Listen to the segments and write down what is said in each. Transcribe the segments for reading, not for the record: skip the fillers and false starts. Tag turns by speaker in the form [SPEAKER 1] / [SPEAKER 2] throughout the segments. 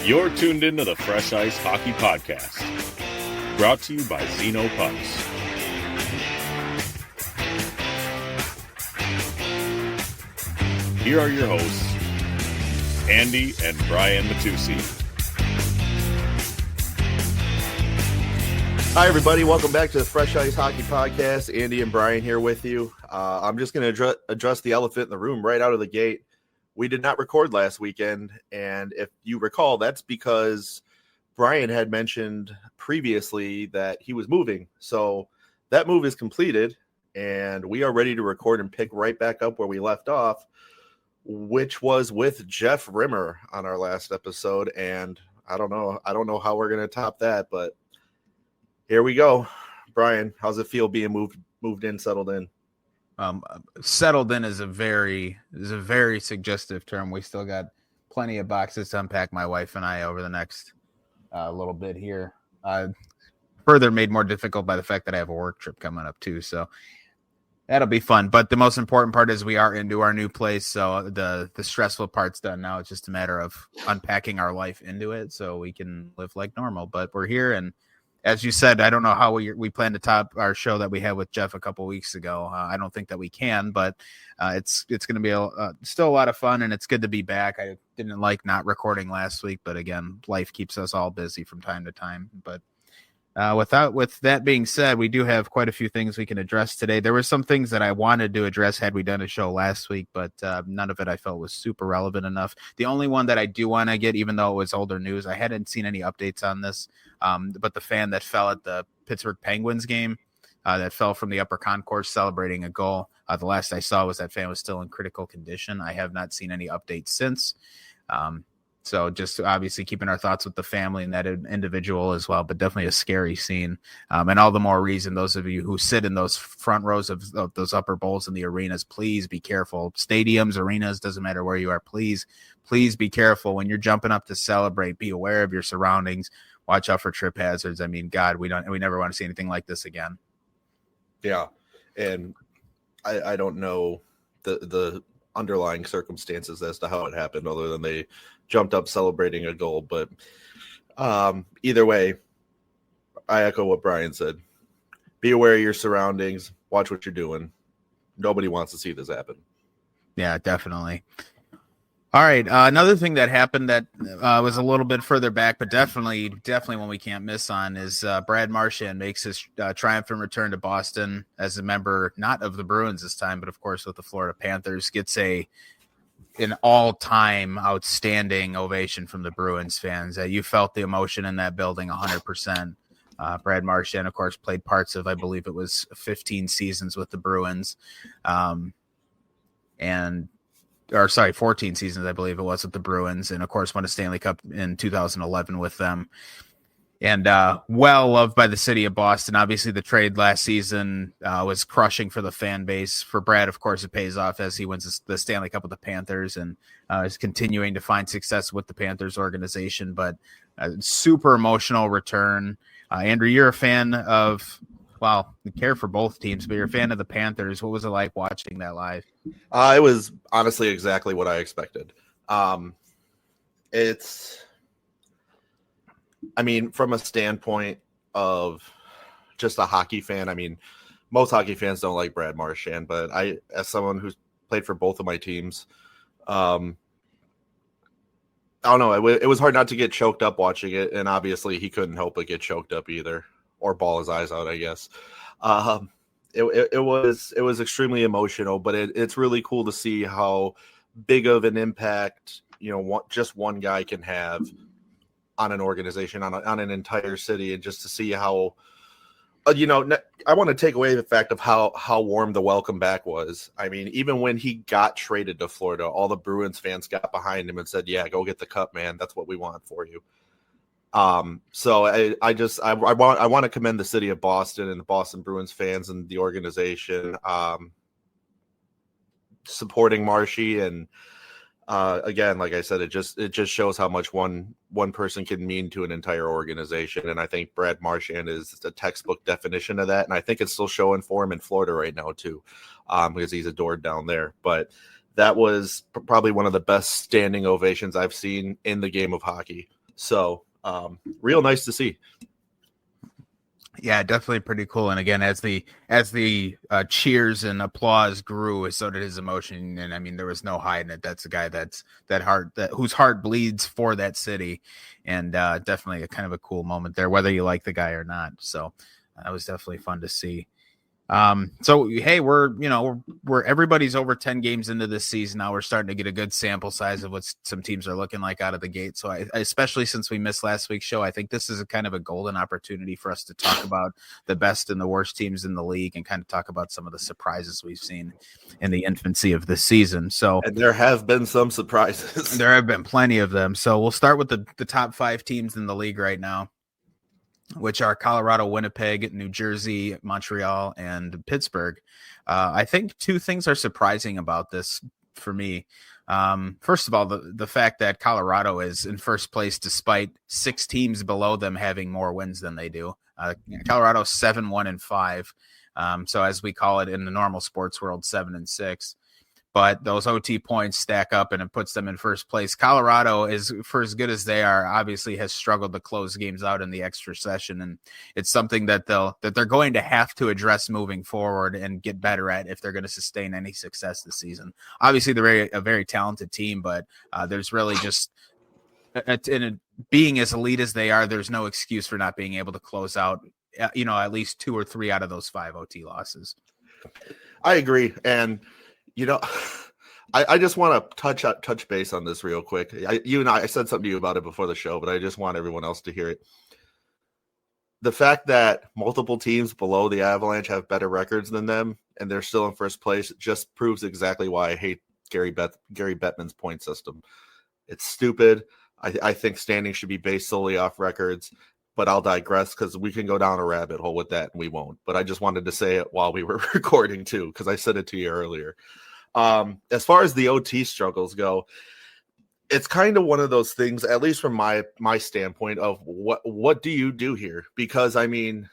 [SPEAKER 1] You're tuned into the Fresh Ice Hockey Podcast, brought to you by Zeno Pucks. Here are your hosts, Andy and Brian Matusi.
[SPEAKER 2] Hi, everybody. Welcome back to the Fresh Ice Hockey Podcast. Andy and Brian here with you. I'm just going to address the elephant in the room right out of the gate. We did not record last weekend, and if you recall, that's because Brian had mentioned previously that he was moving. So that move is completed, and we are ready to record and pick right back up where we left off, which was with Jeff Rimmer on our last episode. And I don't know how we're going to top that, but here we go. Brian, how's it feel being moved in, settled in?
[SPEAKER 3] Settled in is a very suggestive term. We still got plenty of boxes to unpack, my wife and I, over the next little bit here. Further made more difficult by the fact that I have a work trip coming up too. So that'll be fun. But the most important part is we are into our new place. So the stressful part's done now. It's just a matter of unpacking our life into it so we can live like normal. But we're here, and as you said, I don't know how we plan to top our show that we had with Jeff a couple weeks ago. I don't think that we can, but it's going to be still a lot of fun, and it's good to be back. I didn't like not recording last week, but again, life keeps us all busy from time to time. But with that being said, we do have quite a few things we can address today. There were some things that I wanted to address had we done a show last week, but none of it I felt was super relevant enough. The only one that I do want to get, even though it was older news, I hadn't seen any updates on this, but the fan that fell at the Pittsburgh Penguins game, that fell from the upper concourse celebrating a goal, the last I saw was that fan was still in critical condition. I have not seen any updates since. So just obviously keeping our thoughts with the family and that individual as well, but definitely a scary scene. And all the more reason, those of you who sit in those front rows of those upper bowls in the arenas, please be careful. Stadiums, arenas, doesn't matter where you are. Please be careful when you're jumping up to celebrate. Be aware of your surroundings. Watch out for trip hazards. I mean, God, we never want to see anything like this again.
[SPEAKER 2] Yeah. And I don't know the underlying circumstances as to how it happened, other than they jumped up celebrating a goal. But either way, I echo what Brian said. Be aware of your surroundings. Watch what you're doing. Nobody wants to see this happen.
[SPEAKER 3] Yeah, definitely. All right. Another thing that happened that was a little bit further back, but definitely one we can't miss on is Brad Marchand makes his triumphant return to Boston as a member, not of the Bruins this time, but of course with the Florida Panthers. Gets an all-time outstanding ovation from the Bruins fans. You felt the emotion in that building 100%. Brad Marchand, of course, played parts of, I believe it was 15 seasons with the Bruins. 14 seasons, I believe it was, with the Bruins, and of course won a Stanley Cup in 2011 with them. And well loved by the city of Boston. Obviously, the trade last season was crushing for the fan base. For Brad, of course, it pays off as he wins the Stanley Cup with the Panthers and is continuing to find success with the Panthers organization. But super emotional return. Andrew, you're a fan of, well, you care for both teams, but you're a fan of the Panthers. What was it like watching that live?
[SPEAKER 2] It was honestly exactly what I expected. From a standpoint of just a hockey fan, I mean, most hockey fans don't like Brad Marchand, but I, as someone who's played for both of my teams, I don't know. It was hard not to get choked up watching it, and obviously he couldn't help but get choked up either, or bawl his eyes out, I guess. It was extremely emotional, but it's really cool to see how big of an impact, just one guy can have on an organization, on an entire city, and just to see how, I want to take away the fact of how warm the welcome back was. I mean, even when he got traded to Florida, all the Bruins fans got behind him and said, "Yeah, go get the cup, man. That's what we want for you." So I want to commend the city of Boston and the Boston Bruins fans and the organization supporting Marshy. And again, like I said, it just shows how much one person can mean to an entire organization. And I think Brad Marchand is a textbook definition of that. And I think it's still showing for him in Florida right now too, because he's adored down there. But that was probably one of the best standing ovations I've seen in the game of hockey. So real nice to see.
[SPEAKER 3] Yeah, definitely pretty cool. And again, as the cheers and applause grew, so did his emotion. And I mean, there was no hiding it. That's a guy whose heart bleeds for that city, and definitely a kind of a cool moment there, whether you like the guy or not. So that was definitely fun to see. So hey, we're everybody's over 10 games into this season now. We're starting to get a good sample size of what some teams are looking like out of the gate. So I especially since we missed last week's show, I think this is a kind of a golden opportunity for us to talk about the best and the worst teams in the league and kind of talk about some of the surprises we've seen in the infancy of this season. So,
[SPEAKER 2] and there have been some surprises.
[SPEAKER 3] There have been plenty of them. So we'll start with the top 5 teams in the league right now, which are Colorado, Winnipeg, New Jersey, Montreal, and Pittsburgh. I think 2 things are surprising about this for me. First of all, the fact that Colorado is in first place despite 6 teams below them having more wins than they do. Colorado 7-1-5. So as we call it in the normal sports world, 7-6. But those OT points stack up and it puts them in first place. Colorado is, for as good as they are, obviously has struggled to close games out in the extra session. And it's something that they're going to have to address moving forward and get better at if they're going to sustain any success this season. Obviously, they're a very talented team, but there's really just being as elite as they are, there's no excuse for not being able to close out, at least 2 or 3 out of those 5 OT losses.
[SPEAKER 2] I agree. And I just want to touch base on this real quick. I said something to you about it before the show, but I just want everyone else to hear it. The fact that multiple teams below the Avalanche have better records than them and they're still in first place just proves exactly why I hate Gary Bettman's point system. It's stupid. I think standings should be based solely off records, but I'll digress because we can go down a rabbit hole with that and we won't. But I just wanted to say it while we were recording too, because I said it to you earlier. As far as the OT struggles go, it's kind of one of those things, at least from my standpoint, of what do you do here? Because I mean,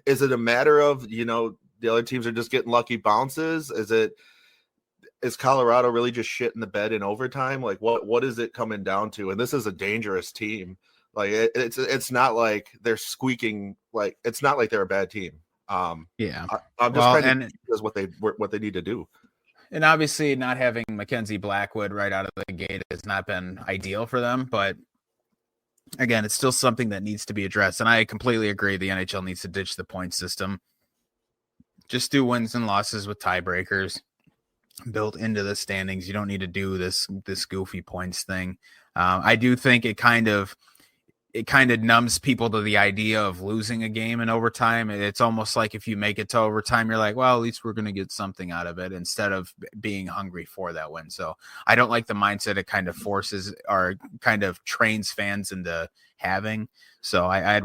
[SPEAKER 2] is it a matter of, the other teams are just getting lucky bounces? Is Colorado really just shit in the bed in overtime? Like what is it coming down to? And this is a dangerous team. Like it's not like they're squeaking, like it's not like they're a bad team.
[SPEAKER 3] Yeah.
[SPEAKER 2] I'm just trying to do what they need to do.
[SPEAKER 3] And obviously not having Mackenzie Blackwood right out of the gate has not been ideal for them. But again, it's still something that needs to be addressed. And I completely agree. The NHL needs to ditch the point system. Just do wins and losses with tiebreakers built into the standings. You don't need to do this goofy points thing. I do think it kind of numbs people to the idea of losing a game in overtime. It's almost like if you make it to overtime, you're like, well, at least we're going to get something out of it instead of being hungry for that win. So I don't like the mindset it kind of forces or kind of trains fans into having. So I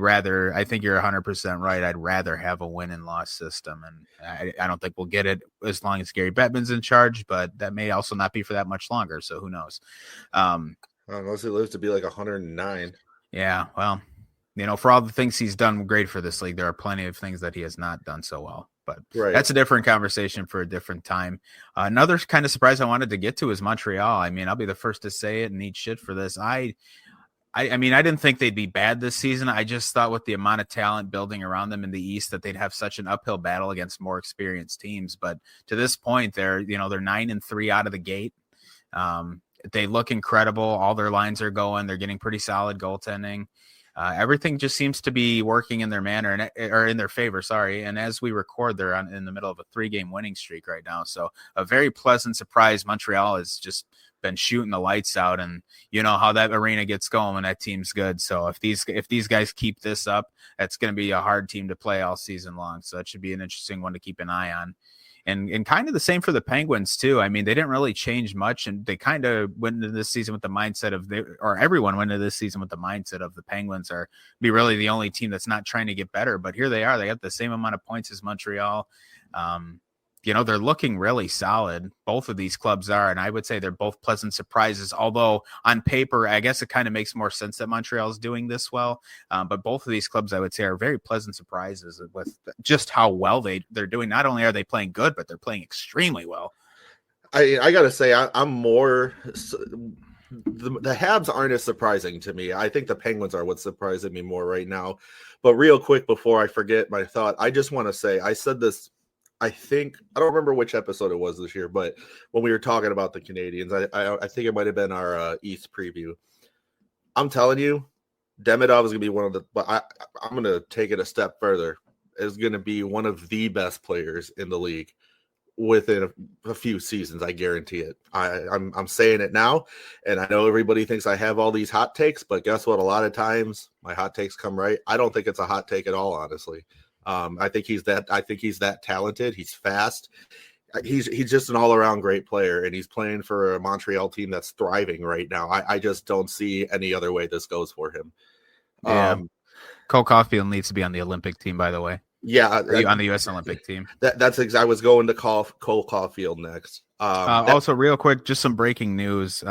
[SPEAKER 3] think you're 100% right. I'd rather have a win and loss system. And I don't think we'll get it as long as Gary Bettman's in charge, but that may also not be for that much longer. So who knows?
[SPEAKER 2] Unless he lives to be like 109.
[SPEAKER 3] Yeah, well, for all the things he's done great for this league, there are plenty of things that he has not done so well. But That's a different conversation for a different time. Another kind of surprise I wanted to get to is Montreal. I mean, I'll be the first to say it and eat shit for this. I mean, I didn't think they'd be bad this season. I just thought with the amount of talent building around them in the East that they'd have such an uphill battle against more experienced teams. But to this point, they're 9-3 out of the gate. They look incredible. All their lines are going. They're getting pretty solid goaltending. Everything just seems to be working in their manner or in their favor. Sorry. And as we record, they're in the middle of a 3-game winning streak right now. So a very pleasant surprise. Montreal has just been shooting the lights out, and you know how that arena gets going when that team's good. So if these guys keep this up, that's going to be a hard team to play all season long. So that should be an interesting one to keep an eye on. And kind of the same for the Penguins too. I mean, they didn't really change much, and they kind of went into this season with the mindset everyone went into this season with the mindset of the Penguins are be really the only team that's not trying to get better. But here they are; they got the same amount of points as Montreal. They're looking really solid. Both of these clubs are, and I would say they're both pleasant surprises. Although on paper, I guess it kind of makes more sense that Montreal is doing this well. But both of these clubs, I would say, are very pleasant surprises with just how well they're doing. Not only are they playing good, but they're playing extremely well.
[SPEAKER 2] I got to say, I'm more the Habs aren't as surprising to me. I think the Penguins are what's surprising me more right now. But real quick, before I forget my thought, I just want to say I said this. I don't remember which episode it was this year, but when we were talking about the Canadians, I think it might have been our East preview. I'm telling you, Demidov is going to be one of the. But I'm going to take it a step further. Is going to be one of the best players in the league within a few seasons. I guarantee it. I'm saying it now, and I know everybody thinks I have all these hot takes, but guess what? A lot of times my hot takes come right. I don't think it's a hot take at all, honestly. I think he's that talented. He's fast. He's just an all-around great player, and he's playing for a Montreal team that's thriving right now. I just don't see any other way this goes for him.
[SPEAKER 3] Yeah. Cole Caulfield needs to be on the Olympic team, by the way.
[SPEAKER 2] Yeah,
[SPEAKER 3] on the U.S. Olympic team.
[SPEAKER 2] I was going to call Cole Caulfield next.
[SPEAKER 3] Also, real quick, just some breaking news.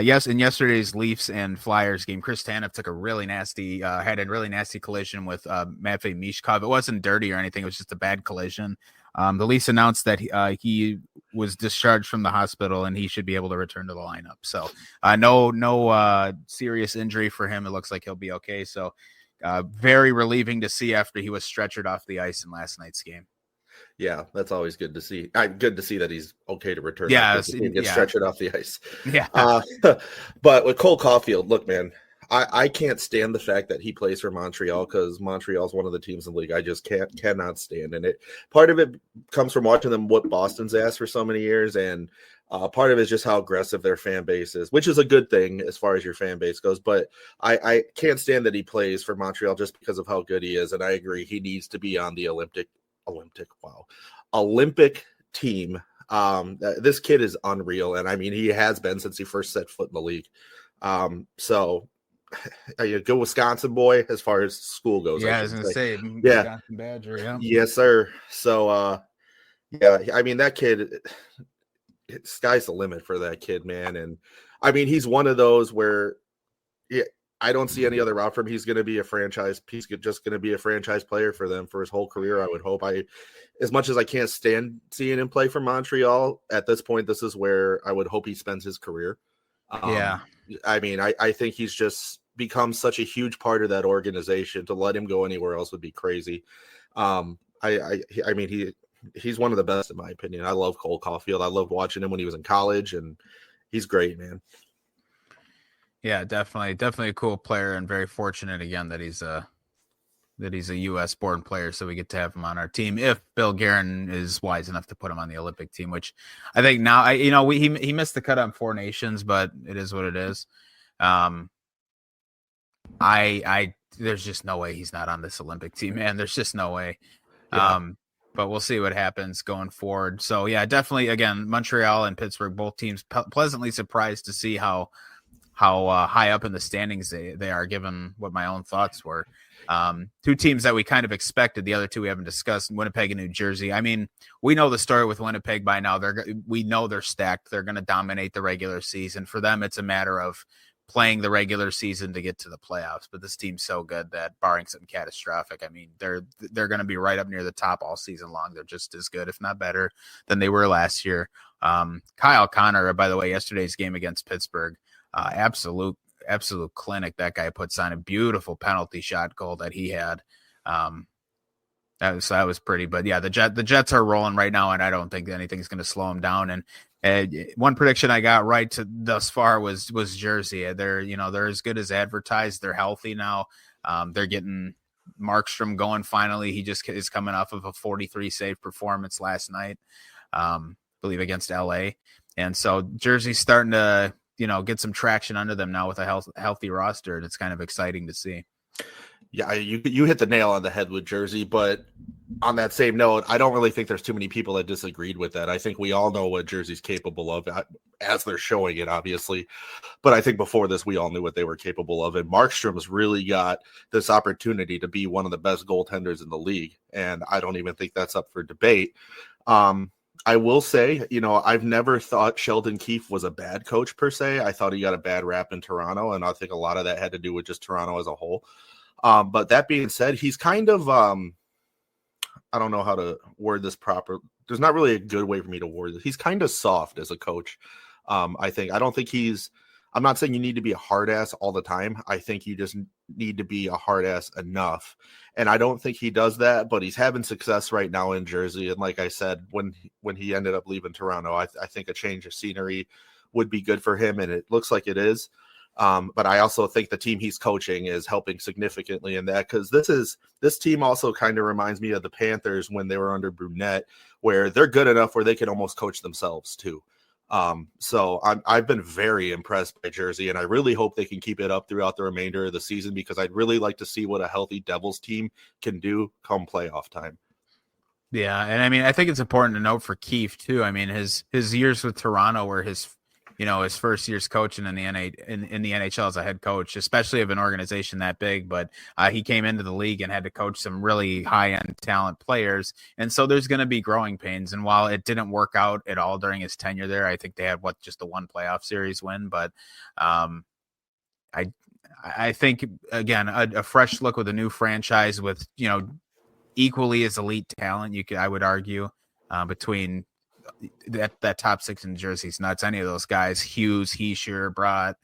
[SPEAKER 3] Yes, in yesterday's Leafs and Flyers game, Chris Tanev took a really nasty, had a really nasty collision with Matvei Mishkov. It wasn't dirty or anything; it was just a bad collision. The Leafs announced that he was discharged from the hospital and he should be able to return to the lineup. So, no serious injury for him. It looks like he'll be okay. So, very relieving to see after he was stretchered off the ice in last night's game.
[SPEAKER 2] Yeah, that's always good to see. Good to see that he's okay to return.
[SPEAKER 3] Yeah,
[SPEAKER 2] stretched off the ice.
[SPEAKER 3] Yeah.
[SPEAKER 2] But with Cole Caulfield, look, man, I can't stand the fact that he plays for Montreal because Montreal is one of the teams in the league I just cannot stand. And part of it comes from watching them whoop Boston's ass for so many years, and part of it is just how aggressive their fan base is, which is a good thing as far as your fan base goes. But I can't stand that he plays for Montreal just because of how good he is. And I agree, he needs to be on the Olympic team. This kid is unreal, and I mean he has been since he first set foot in the league. So you go Wisconsin boy as far as school goes.
[SPEAKER 3] Yeah, I was gonna say
[SPEAKER 2] yeah,
[SPEAKER 3] Wisconsin Badger. Yeah.
[SPEAKER 2] Yes, sir. So yeah, I mean that kid. Sky's the limit for that kid, man. And I mean he's one of those where I don't see any other route for him. He's going to be a franchise. He's just going to be a franchise player for them for his whole career. I would hope. As much as I can't stand seeing him play for Montreal at this point, this is where I would hope he spends his career.
[SPEAKER 3] Yeah.
[SPEAKER 2] I mean, I think he's just become such a huge part of that organization. To let him go anywhere else would be crazy. I mean, he's one of the best in my opinion. I love Cole Caulfield. I loved watching him when he was in college, and he's great, man.
[SPEAKER 3] Yeah, definitely a cool player, and very fortunate again that he's a U.S. born player, so we get to have him on our team. If Bill Guerin is wise enough to put him on the Olympic team, which I think now, he missed the cut on Four Nations, but it is what it is. There's just no way he's not on this Olympic team, man. There's just no way. Yeah. But we'll see what happens going forward. So yeah, definitely again, Montreal and Pittsburgh, both teams pleasantly surprised to see how high up in the standings they are, given what my own thoughts were. Two teams that we kind of expected, the other two we haven't discussed, Winnipeg and New Jersey. I mean, we know the story with Winnipeg by now. We know they're stacked. They're going to dominate the regular season. For them, it's a matter of playing the regular season to get to the playoffs. But this team's so good that barring something catastrophic, I mean, they're going to be right up near the top all season long. They're just as good, if not better, than they were last year. Kyle Connor, by the way, yesterday's game against Pittsburgh, absolute clinic that guy puts on. A beautiful penalty shot goal that he had. That was pretty. But yeah, the Jets are rolling right now, and I don't think anything's going to slow them down. And one prediction I got right thus far was Jersey. They're as good as advertised. They're healthy now. They're getting Markstrom going finally. He just is coming off of a 43 save performance last night, I believe against LA. And so Jersey's starting to get some traction under them now with a healthy roster, and it's kind of exciting to see.
[SPEAKER 2] Yeah, you hit the nail on the head with Jersey, but on that same note, I don't really think there's too many people that disagreed with that. I think we all know what Jersey's capable of, as they're showing it, obviously. But I think before this, we all knew what they were capable of, and Markstrom's really got this opportunity to be one of the best goaltenders in the league, and I don't even think that's up for debate. I will say, I've never thought Sheldon Keefe was a bad coach per se. I thought he got a bad rap in Toronto, and I think a lot of that had to do with just Toronto as a whole. But that being said, he's kind of, I don't know how to word this proper. There's not really a good way for me to word this. He's kind of soft as a coach. I don't think he's I'm not saying you need to be a hard ass all the time. I think you just need to be a hard ass enough. And I don't think he does that, but he's having success right now in Jersey. And like I said, when he ended up leaving Toronto, I think a change of scenery would be good for him. And it looks like it is. But I also think the team he's coaching is helping significantly in that, because this team also kind of reminds me of the Panthers when they were under Brunette, where they're good enough where they can almost coach themselves too. So I've been very impressed by Jersey, and I really hope they can keep it up throughout the remainder of the season, because I'd really like to see what a healthy Devils team can do come playoff time.
[SPEAKER 3] Yeah, and I mean, I think it's important to note for Keefe too. I mean, his years with Toronto were his first year's coaching in the NHL as a head coach, especially of an organization that big. But he came into the league and had to coach some really high-end talent players. And so there's going to be growing pains. And while it didn't work out at all during his tenure there, I think they had just the one playoff series win. But I think, again, a fresh look with a new franchise with, equally as elite talent, I would argue, between that top six in Jersey's nuts. Any of those guys, Hughes, Hischier, Brott,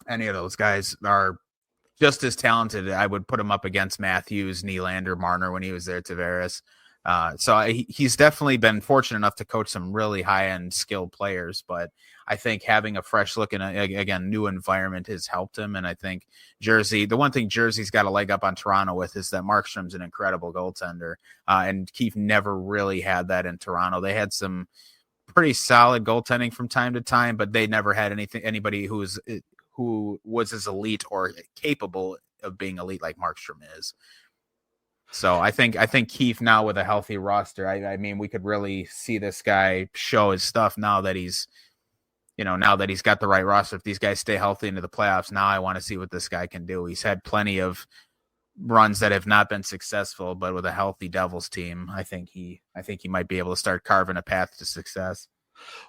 [SPEAKER 3] any of those guys are just as talented. I would put him up against Matthews, Nylander, Marner when he was there, Tavares. So he's definitely been fortunate enough to coach some really high-end skilled players, but I think having a fresh look and again, new environment has helped him. And I think the one thing Jersey's got a leg up on Toronto with is that Markstrom's an incredible goaltender. And Keefe never really had that in Toronto. They had some pretty solid goaltending from time to time, but they never had anybody who was as elite or capable of being elite like Markstrom is. So I think Keefe now with a healthy roster, I mean, we could really see this guy show his stuff now that he's got the right roster. If these guys stay healthy into the playoffs, now I want to see what this guy can do. He's had plenty of runs that have not been successful, but with a healthy Devils team, I think he might be able to start carving a path to success.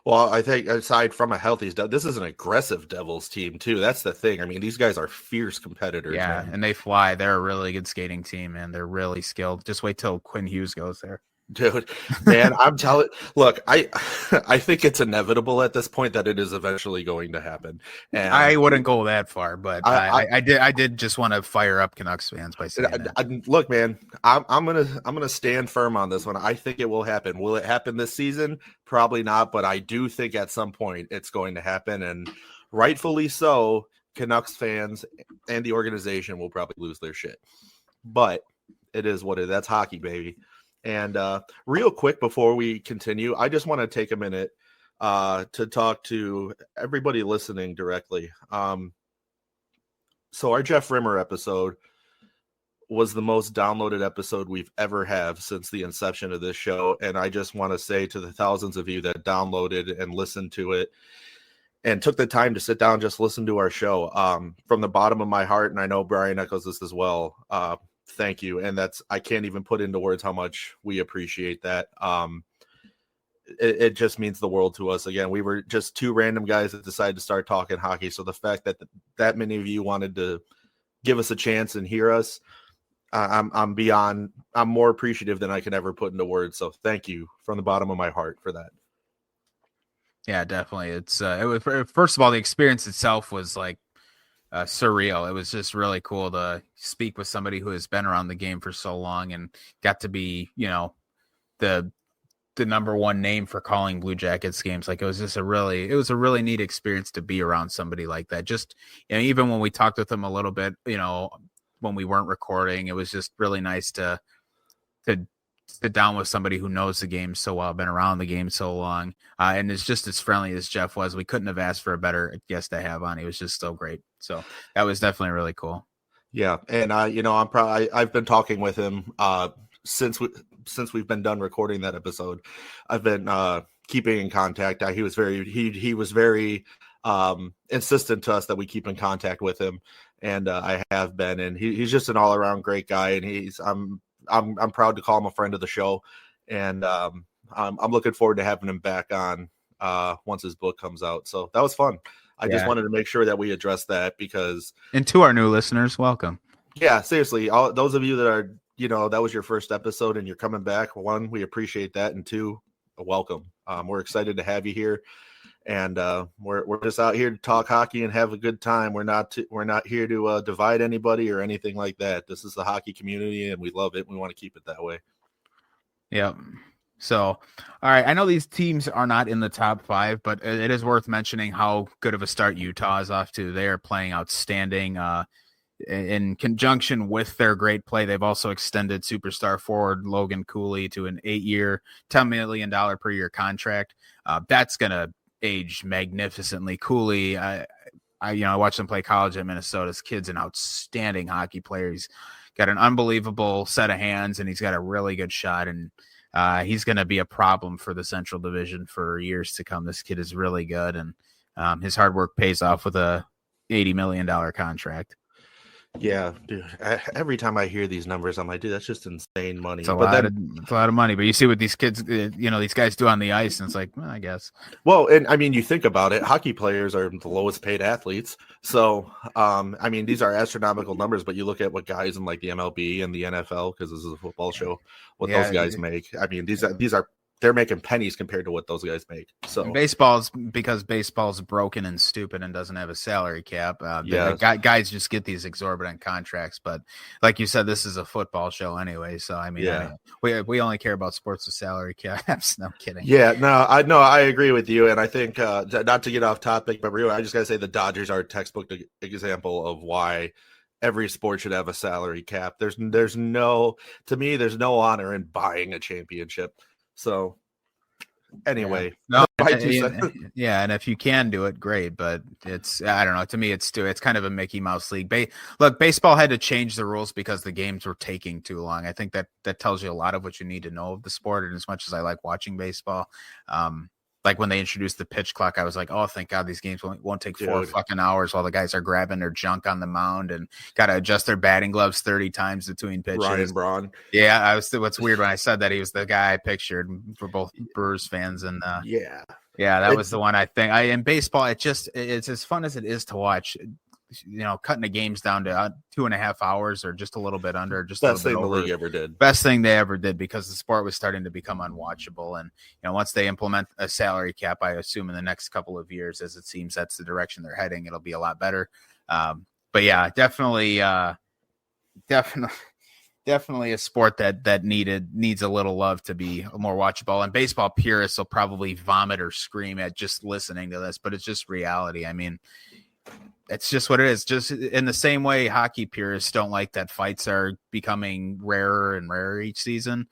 [SPEAKER 2] Well, I think aside from a healthy, this is an aggressive Devils team too. That's the thing. I mean, these guys are fierce competitors.
[SPEAKER 3] Yeah, man. And they fly. They're a really good skating team, man. They're really skilled. Just wait till Quinn Hughes goes there.
[SPEAKER 2] Dude, man, I'm telling. Look, I think it's inevitable at this point that it is eventually going to happen. And
[SPEAKER 3] I wouldn't go that far, but I did just want to fire up Canucks fans by saying that.
[SPEAKER 2] Look, man, I'm gonna stand firm on this one. I think it will happen. Will it happen this season? Probably not, but I do think at some point it's going to happen, and rightfully so. Canucks fans and the organization will probably lose their shit, but it is what it is. That's hockey, baby. And real quick before we continue, I just want to take a minute to talk to everybody listening directly. So our Jeff Rimmer episode was the most downloaded episode we've ever have since the inception of this show. And I just want to say to the thousands of you that downloaded and listened to it and took the time to sit down, just listen to our show, from the bottom of my heart. And I know Brian echoes this as well. Thank you. And I can't even put into words how much we appreciate that. It just means the world to us. Again, we were just two random guys that decided to start talking hockey. So the fact that many of you wanted to give us a chance and hear us, I'm more appreciative than I can ever put into words. So thank you from the bottom of my heart for that.
[SPEAKER 3] Yeah, definitely. It was, first of all, the experience itself was like surreal. It was just really cool to speak with somebody who has been around the game for so long and got to be, the number one name for calling Blue Jackets games. Like it was a really neat experience to be around somebody like that. Just, even when we talked with him a little bit, when we weren't recording, it was just really nice to sit down with somebody who knows the game so well, been around the game so long, and is just as friendly as Jeff was. We couldn't have asked for a better guest to have on. He was just so great. So that was definitely really cool. Yeah.
[SPEAKER 2] And I'm proud. I've been talking with him since we've been done recording that episode. I've been keeping in contact. He was very insistent to us that we keep in contact with him, and I have been. And he's just an all around great guy. And I'm proud to call him a friend of the show, and I'm looking forward to having him back on once his book comes out. So that was fun. I just wanted to make sure that we address that because.
[SPEAKER 3] And to our new listeners, welcome.
[SPEAKER 2] Yeah, seriously, all those of you that are, that was your first episode and you're coming back. One, we appreciate that, and two, welcome. We're excited to have you here, and we're just out here to talk hockey and have a good time. We're not here to divide anybody or anything like that. This is the hockey community, and we love it. We want to keep it that way.
[SPEAKER 3] Yep. So, all right. I know these teams are not in the top 5, but it is worth mentioning how good of a start Utah is off to. They are playing outstanding. In conjunction with their great play, they've also extended superstar forward Logan Cooley to an 8-year, $10 million per year contract. That's going to age magnificently. Cooley, I watched him play college at Minnesota. This kid's an outstanding hockey player. He's got an unbelievable set of hands, and he's got a really good shot, and he's going to be a problem for the Central Division for years to come. This kid is really good, and his hard work pays off with a $80 million contract.
[SPEAKER 2] Yeah, dude. Every time I hear these numbers, I'm like, dude, that's just insane money.
[SPEAKER 3] It's a lot of money. But you see what these kids, these guys do on the ice, and it's like, well, I guess.
[SPEAKER 2] Well, and I mean, you think about it, hockey players are the lowest paid athletes. So, I mean, these are astronomical numbers, but you look at what guys in like the MLB and the NFL, because this is a football show, what those guys make. I mean, these are they're making pennies compared to what those guys make. So
[SPEAKER 3] baseball's broken and stupid and doesn't have a salary cap. Guys just get these exorbitant contracts. But like you said, this is a football show anyway. So I mean, we only care about sports with salary caps. No, I'm kidding.
[SPEAKER 2] Yeah, I agree with you. And I think not to get off topic, but really, I just gotta say the Dodgers are a textbook example of why every sport should have a salary cap. There's no honor in buying a championship. So anyway,
[SPEAKER 3] and if you can do it, great. But I don't know. To me, it's kind of a Mickey Mouse league. Look, baseball had to change the rules because the games were taking too long. I think that tells you a lot of what you need to know of the sport. And as much as I like watching baseball, like when they introduced the pitch clock, I was like, oh, thank God these games won't take 4 fucking hours while the guys are grabbing their junk on the mound and got to adjust their batting gloves 30 times between pitches.
[SPEAKER 2] Ryan Braun.
[SPEAKER 3] Yeah, what's weird when I said that he was the guy I pictured for both Brewers fans. And that was the one I think. In baseball, it's as fun as it is to watch. Cutting the games down to 2.5 hours or just a little bit under, just
[SPEAKER 2] best thing the league ever did.
[SPEAKER 3] Best thing they ever did, because the sport was starting to become unwatchable. And once they implement a salary cap, I assume in the next couple of years, as it seems that's the direction they're heading, it'll be a lot better. But yeah, definitely a sport that needs a little love to be more watchable. And baseball purists will probably vomit or scream at just listening to this, but it's just reality. I mean, it's just what it is. Just in the same way hockey purists don't like that fights are becoming rarer and rarer each season.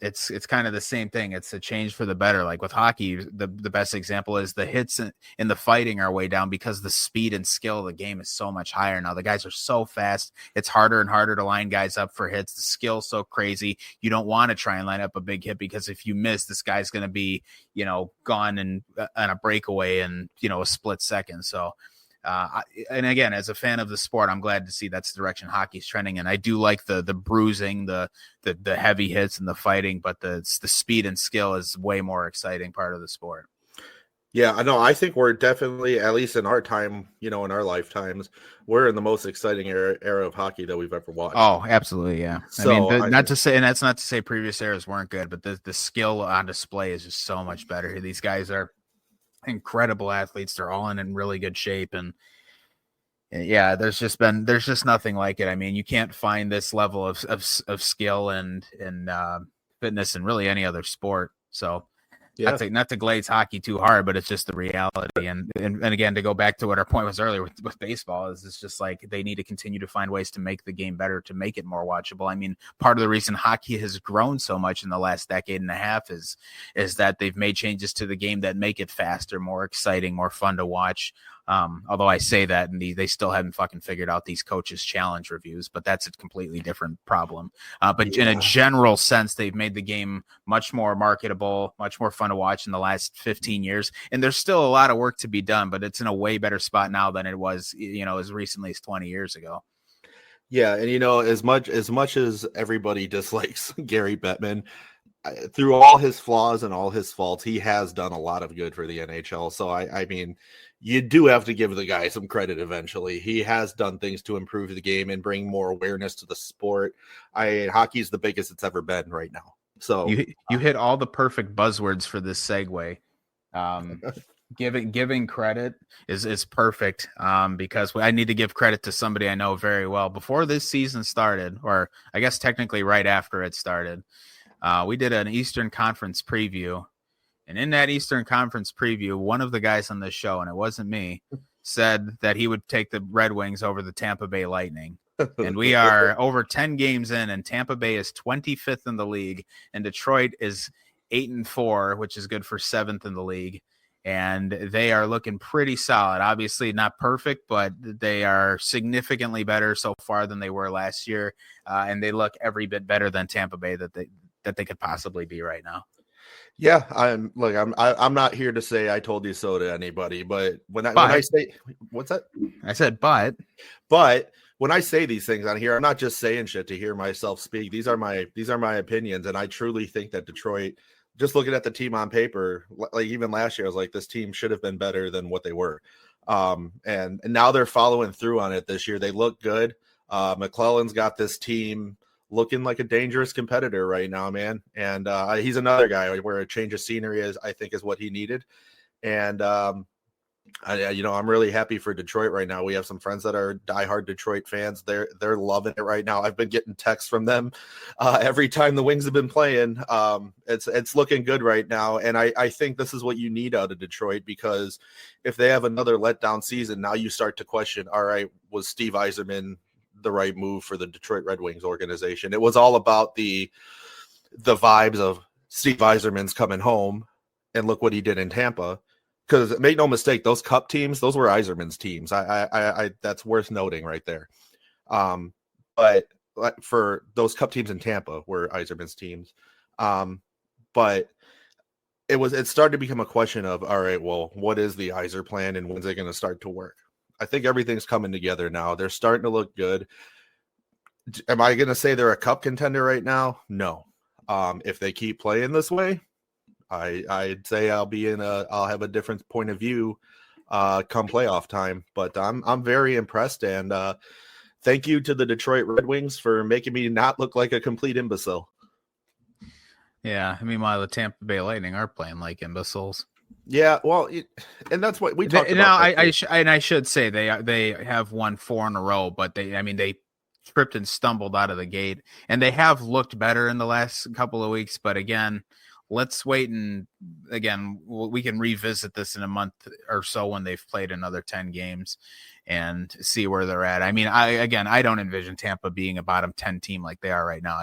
[SPEAKER 3] It's kind of the same thing. It's a change for the better. Like with hockey, the best example is the hits in the fighting are way down because the speed and skill of the game is so much higher now. The guys are so fast. It's harder and harder to line guys up for hits. The skill's so crazy. You don't want to try and line up a big hit because if you miss, this guy's going to be, gone and on a breakaway in, a split second. So, and again, as a fan of the sport, I'm glad to see that's the direction hockey's trending. And I do like the bruising, the heavy hits and the fighting, but the speed and skill is way more exciting part of the sport.
[SPEAKER 2] Yeah, I know. I think we're definitely, at least in our time, in our lifetimes, we're in the most exciting era of hockey that we've ever watched.
[SPEAKER 3] Oh, absolutely. Yeah. So, that's not to say previous eras weren't good, but the skill on display is just so much better. These guys are incredible athletes. They're all in really good shape, and yeah, there's just nothing like it. I mean, you can't find this level of skill and fitness in really any other sport. So not to glaze hockey too hard, but it's just the reality. And again, to go back to what our point was earlier with baseball, is it's just like they need to continue to find ways to make the game better, to make it more watchable. I mean, part of the reason hockey has grown so much in the last decade and a half is that they've made changes to the game that make it faster, more exciting, more fun to watch. Although I say that, and they still haven't fucking figured out these coaches' challenge reviews, but that's a completely different problem. In a general sense, they've made the game much more marketable, much more fun to watch in the last 15 years. And there's still a lot of work to be done, but it's in a way better spot now than it was, as recently as 20 years ago.
[SPEAKER 2] Yeah, and as much as everybody dislikes Gary Bettman, through all his flaws and all his faults, he has done a lot of good for the NHL. So I mean, you do have to give the guy some credit eventually. He has done things to improve the game and bring more awareness to the sport. Hockey's the biggest it's ever been right now. So
[SPEAKER 3] you hit all the perfect buzzwords for this segue. Giving credit is perfect, because I need to give credit to somebody I know very well. Before this season started, or I guess technically right after it started, we did an Eastern Conference preview. And in that Eastern Conference preview, one of the guys on the show, and it wasn't me, said that he would take the Red Wings over the Tampa Bay Lightning. And we are over 10 games in, and Tampa Bay is 25th in the league, and Detroit is 8-4, which is good for 7th in the league. And they are looking pretty solid. Obviously not perfect, but they are significantly better so far than they were last year. And they look every bit better than Tampa Bay that they could possibly be right now.
[SPEAKER 2] Yeah, I'm not here to say I told you so to anybody, but when I say, what's that?
[SPEAKER 3] I said, but
[SPEAKER 2] when I say these things on here, I'm not just saying shit to hear myself speak. These are my opinions, and I truly think that Detroit, just looking at the team on paper, like even last year, I was like, this team should have been better than what they were. And now they're following through on it this year. They look good. McClellan's got this team looking like a dangerous competitor right now, man. And he's another guy where a change of scenery I think is what he needed. And I'm really happy for Detroit right now. We have some friends that are diehard Detroit fans. They're loving it right now. I've been getting texts from them every time the Wings have been playing. It's looking good right now, and I think this is what you need out of Detroit, because if they have another letdown season, now you start to question, all right, was Steve Yzerman the right move for the Detroit Red Wings organization? It was all about the vibes of Steve Yzerman's coming home, and look what he did in Tampa. Because make no mistake, those Cup teams, those were Yzerman's teams. I that's worth noting right there. But for those Cup teams in Tampa were Yzerman's teams. But it started to become a question of, all right, well, what is the Yzer plan and when's it going to start to work? I think everything's coming together now. They're starting to look good. Am I going to say they're a Cup contender right now? No. If they keep playing this way, I'd say I'll have a different point of view come playoff time. But I'm very impressed, and thank you to the Detroit Red Wings for making me not look like a complete imbecile.
[SPEAKER 3] Yeah, meanwhile the Tampa Bay Lightning are playing like imbeciles.
[SPEAKER 2] Yeah, well, and that's what we talked about. Now,
[SPEAKER 3] I should say they have won 4 in a row, but they tripped and stumbled out of the gate, and they have looked better in the last couple of weeks. But again, let's wait, and again, we can revisit this in a month or so when they've played another 10 games and see where they're at. I mean, I don't envision Tampa being a bottom 10 team like they are right now.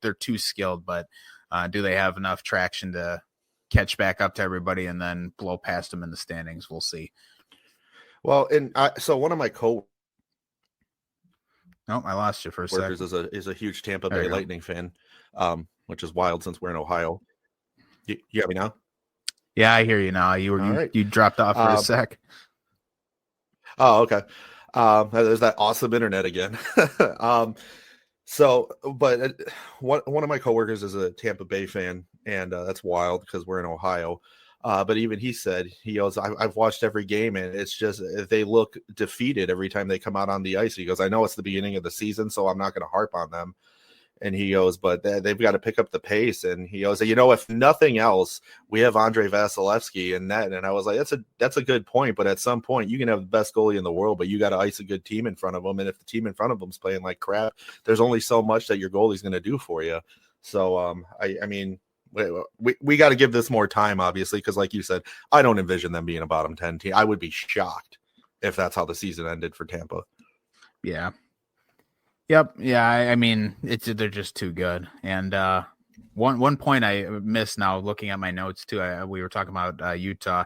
[SPEAKER 3] They're too skilled, but do they have enough traction to catch back up to everybody and then blow past them in the standings? We'll see.
[SPEAKER 2] Well, and so one of my
[SPEAKER 3] I lost you for a second.
[SPEAKER 2] Is a huge Tampa Bay Lightning fan, which is wild since we're in Ohio. You hear me now?
[SPEAKER 3] Yeah, I hear you now. You dropped off for a sec.
[SPEAKER 2] Oh, okay. There's that awesome internet again. But one of my coworkers is a Tampa Bay fan, and that's wild because we're in Ohio. But even he said, he goes, I've watched every game, and it's just they look defeated every time they come out on the ice. He goes, I know it's the beginning of the season, so I'm not going to harp on them. And he goes, but they've got to pick up the pace. And he goes, if nothing else, we have Andrei Vasilevsky in net. And I was like, that's a good point. But at some point, you can have the best goalie in the world, but you got to ice a good team in front of them. And if the team in front of them's playing like crap, there's only so much that your goalie's going to do for you. So, I mean, we got to give this more time, obviously, because like you said, I don't envision them being a bottom 10 team. I would be shocked if that's how the season ended for Tampa.
[SPEAKER 3] Yeah. Yep. Yeah. I mean, they're just too good. And one point I missed now, looking at my notes too. We were talking about Utah.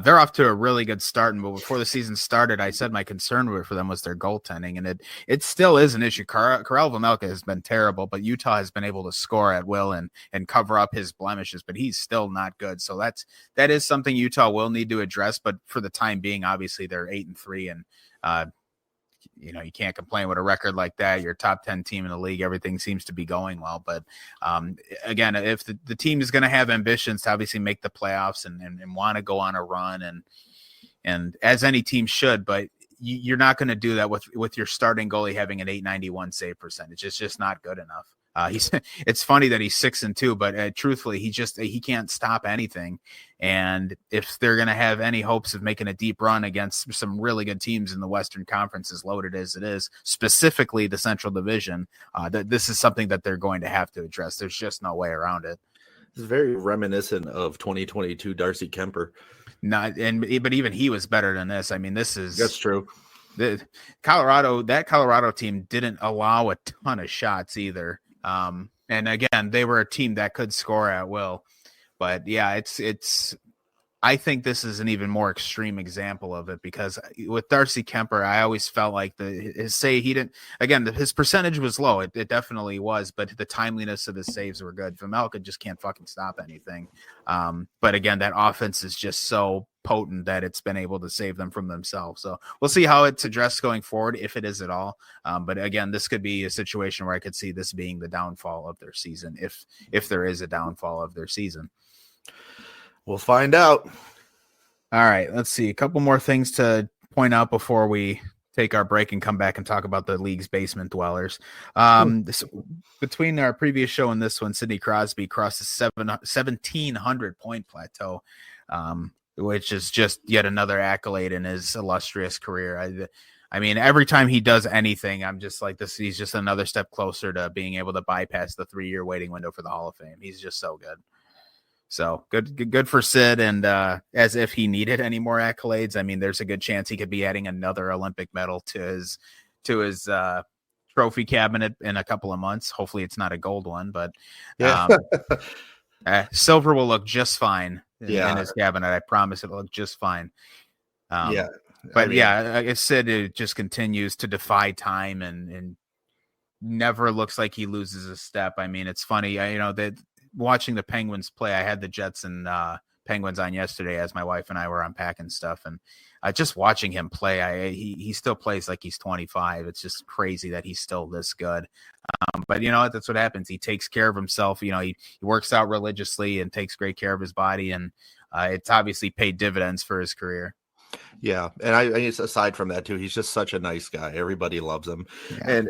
[SPEAKER 3] They're off to a really good start, but before the season started, I said my concern for them was their goaltending, and it still is an issue. Karel Vejmelka has been terrible, but Utah has been able to score at will and cover up his blemishes, but he's still not good. So that is something Utah will need to address. But for the time being, obviously they're 8-3, and you can't complain with a record like that. You're a top 10 team in the league. Everything seems to be going well. But again, if the team is going to have ambitions to obviously make the playoffs and want to go on a run, and as any team should, but you're not going to do that with your starting goalie having an .891 save percentage. It's just not good enough. He's it's funny that he's 6-2, but truthfully, he can't stop anything. And if they're going to have any hopes of making a deep run against some really good teams in the Western Conference, as loaded as it is, specifically the Central Division, this is something that they're going to have to address. There's just no way around it.
[SPEAKER 2] It's very reminiscent of 2022 Darcy Kemper.
[SPEAKER 3] But even he was better than this. I mean,
[SPEAKER 2] That's true.
[SPEAKER 3] That Colorado team didn't allow a ton of shots either. And again, they were a team that could score at will. But yeah, I think this is an even more extreme example of it, because with Darcy Kemper, I always felt like his percentage was low. It definitely was, but the timeliness of his saves were good. Vejmelka just can't fucking stop anything. But again, that offense is just so potent that it's been able to save them from themselves. So we'll see how it's addressed going forward, if it is at all. But again, this could be a situation where I could see this being the downfall of their season, if there is a downfall of their season.
[SPEAKER 2] We'll find out.
[SPEAKER 3] All right, let's see. A couple more things to point out before we take our break and come back and talk about the league's basement dwellers. Between our previous show and this one, Sidney Crosby crossed the 1,700 point plateau, which is just yet another accolade in his illustrious career. I mean, every time he does anything, I'm just like this. He's just another step closer to being able to bypass the 3-year waiting window for the Hall of Fame. He's just so good. So good for Sid. And as if he needed any more accolades, I mean, there's a good chance he could be adding another Olympic medal to his trophy cabinet in a couple of months. Hopefully it's not a gold one, but silver will look just fine in his cabinet. I promise it'll look just fine. But Sid, it just continues to defy time and never looks like he loses a step. I mean, it's funny, that watching the Penguins play, I had the Jets and Penguins on yesterday as my wife and I were unpacking stuff, and just watching him play, he still plays like he's 25. It's just crazy that he's still this good. But that's what happens. He takes care of himself. He works out religiously and takes great care of his body, and it's obviously paid dividends for his career.
[SPEAKER 2] Yeah, and I aside from that too, he's just such a nice guy. Everybody loves him, and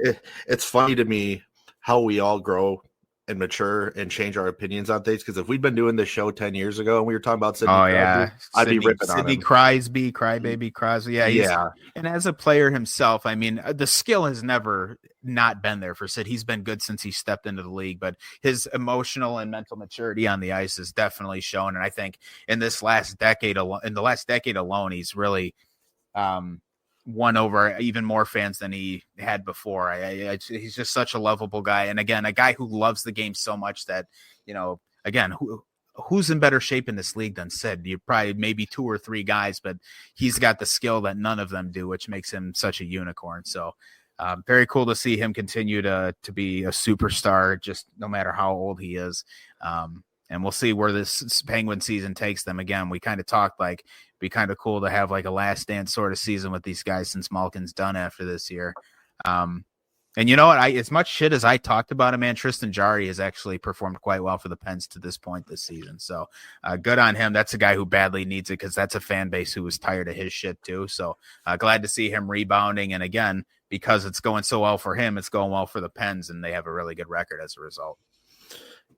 [SPEAKER 2] it's funny to me how we all grow and mature and change our opinions on things. Because if we'd been doing this show 10 years ago and we were talking about Sidney Crosby, I'd be ripping on him. Sidney
[SPEAKER 3] Crosby, Crybaby Crosby. Yeah. And as a player himself, I mean, the skill has never not been there for Sid. He's been good since he stepped into the league, but his emotional and mental maturity on the ice is definitely shown. And I think in the last decade alone, he's really won over even more fans than he had before. He's just such a lovable guy. And again, a guy who loves the game so much that, again, who's in better shape in this league than Sid? You probably maybe 2 or 3 guys, but he's got the skill that none of them do, which makes him such a unicorn. So very cool to see him continue to be a superstar, just no matter how old he is. And we'll see where this Penguin season takes them. Again, we kind of talked like it'd be kind of cool to have like a last dance sort of season with these guys since Malkin's done after this year. And you know what? As much shit as I talked about him, man, Tristan Jarry has actually performed quite well for the Pens to this point this season. So good on him. That's a guy who badly needs it, because that's a fan base who was tired of his shit too. So glad to see him rebounding. And again, because it's going so well for him, it's going well for the Pens, and they have a really good record as a result.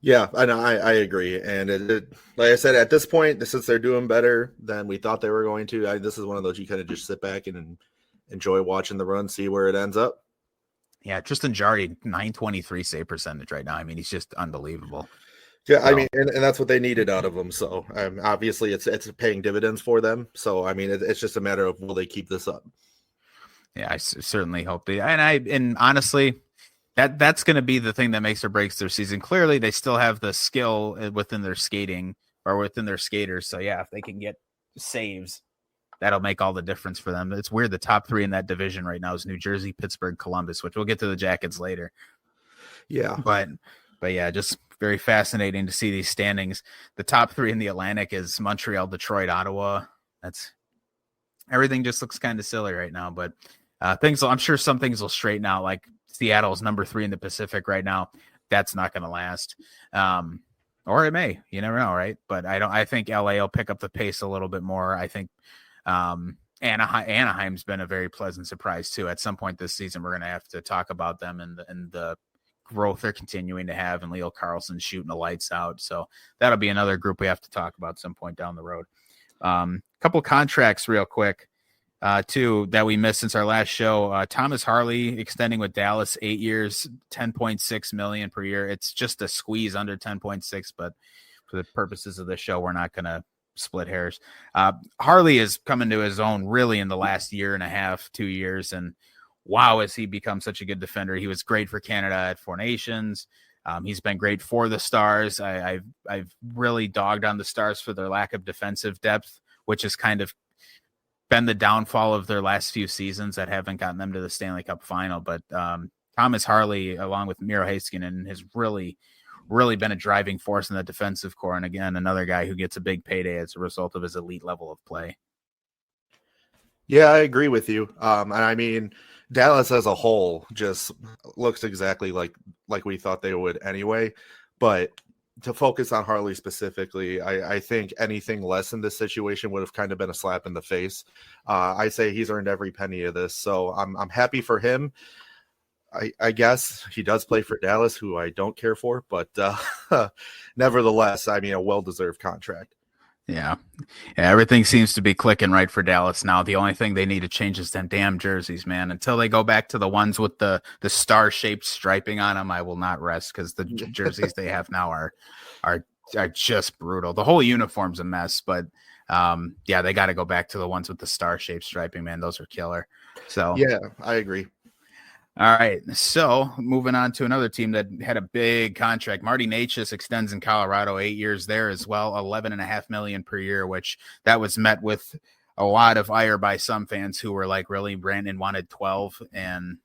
[SPEAKER 2] Yeah, I know. I agree. And like I said, at this point, since they're doing better than we thought they were going to, this is one of those you kind of just sit back and enjoy watching the run, see where it ends up.
[SPEAKER 3] Yeah, Tristan Jarry, 923 save percentage right now. I mean, he's just unbelievable.
[SPEAKER 2] Yeah, so. I mean, and that's what they needed out of him. So obviously it's paying dividends for them. So, I mean, it's just a matter of, will they keep this up?
[SPEAKER 3] Yeah, I certainly hope they. And honestly, that's going to be the thing that makes or breaks their season. Clearly, they still have the skill within their skating or within their skaters. So, yeah, if they can get saves, that'll make all the difference for them. It's weird. The top 3 in that division right now is New Jersey, Pittsburgh, Columbus, which we'll get to the Jackets later.
[SPEAKER 2] Yeah.
[SPEAKER 3] But yeah, just very fascinating to see these standings. The top 3 in the Atlantic is Montreal, Detroit, Ottawa. Everything just looks kind of silly right now, but I'm sure some things will straighten out. Like Seattle's number 3 in the Pacific right now. That's not going to last. Or it may, you never know. Right. But I think LA will pick up the pace a little bit more. I think, Anaheim's been a very pleasant surprise too. At some point this season, we're going to have to talk about them and the growth they're continuing to have, and Leo Carlson shooting the lights out. So that'll be another group we have to talk about some point down the road. Couple contracts real quick, too, that we missed since our last show. Thomas Harley extending with Dallas 8 years, $10.6 million per year. It's just a squeeze under 10.6, but for the purposes of the show, we're not going to split hairs. Harley is coming to his own really in the last year and a half, 2 years, and wow, has he become such a good defender. He was great for Canada at Four Nations. He's been great for the Stars. I've really dogged on the Stars for their lack of defensive depth, which has kind of been the downfall of their last few seasons that haven't gotten them to the Stanley Cup final. But Thomas Harley, along with Miro Heiskanen, has really been a driving force in the defensive core. And again, another guy who gets a big payday as a result of his elite level of play.
[SPEAKER 2] Yeah, I agree with you. And I mean, Dallas as a whole just looks exactly like we thought they would anyway. But to focus on Harley specifically, I think anything less in this situation would have kind of been a slap in the face. I say he's earned every penny of this, so I'm happy for him. I guess he does play for Dallas, who I don't care for, but nevertheless, I mean, a well-deserved contract.
[SPEAKER 3] Yeah, everything seems to be clicking right for Dallas now. The only thing they need to change is them damn jerseys, man. Until they go back to the ones with the star-shaped striping on them, I will not rest, because the jerseys they have now are just brutal. The whole uniform's a mess, but yeah, they got to go back to the ones with the star-shaped striping, man. Those are killer. So
[SPEAKER 2] yeah, I agree.
[SPEAKER 3] All right, so moving on to another team that had a big contract. Marty Necas extends in Colorado 8 years there as well, $11.5 million per year, which that was met with a lot of ire by some fans who were like, really, Brandon wanted 12 and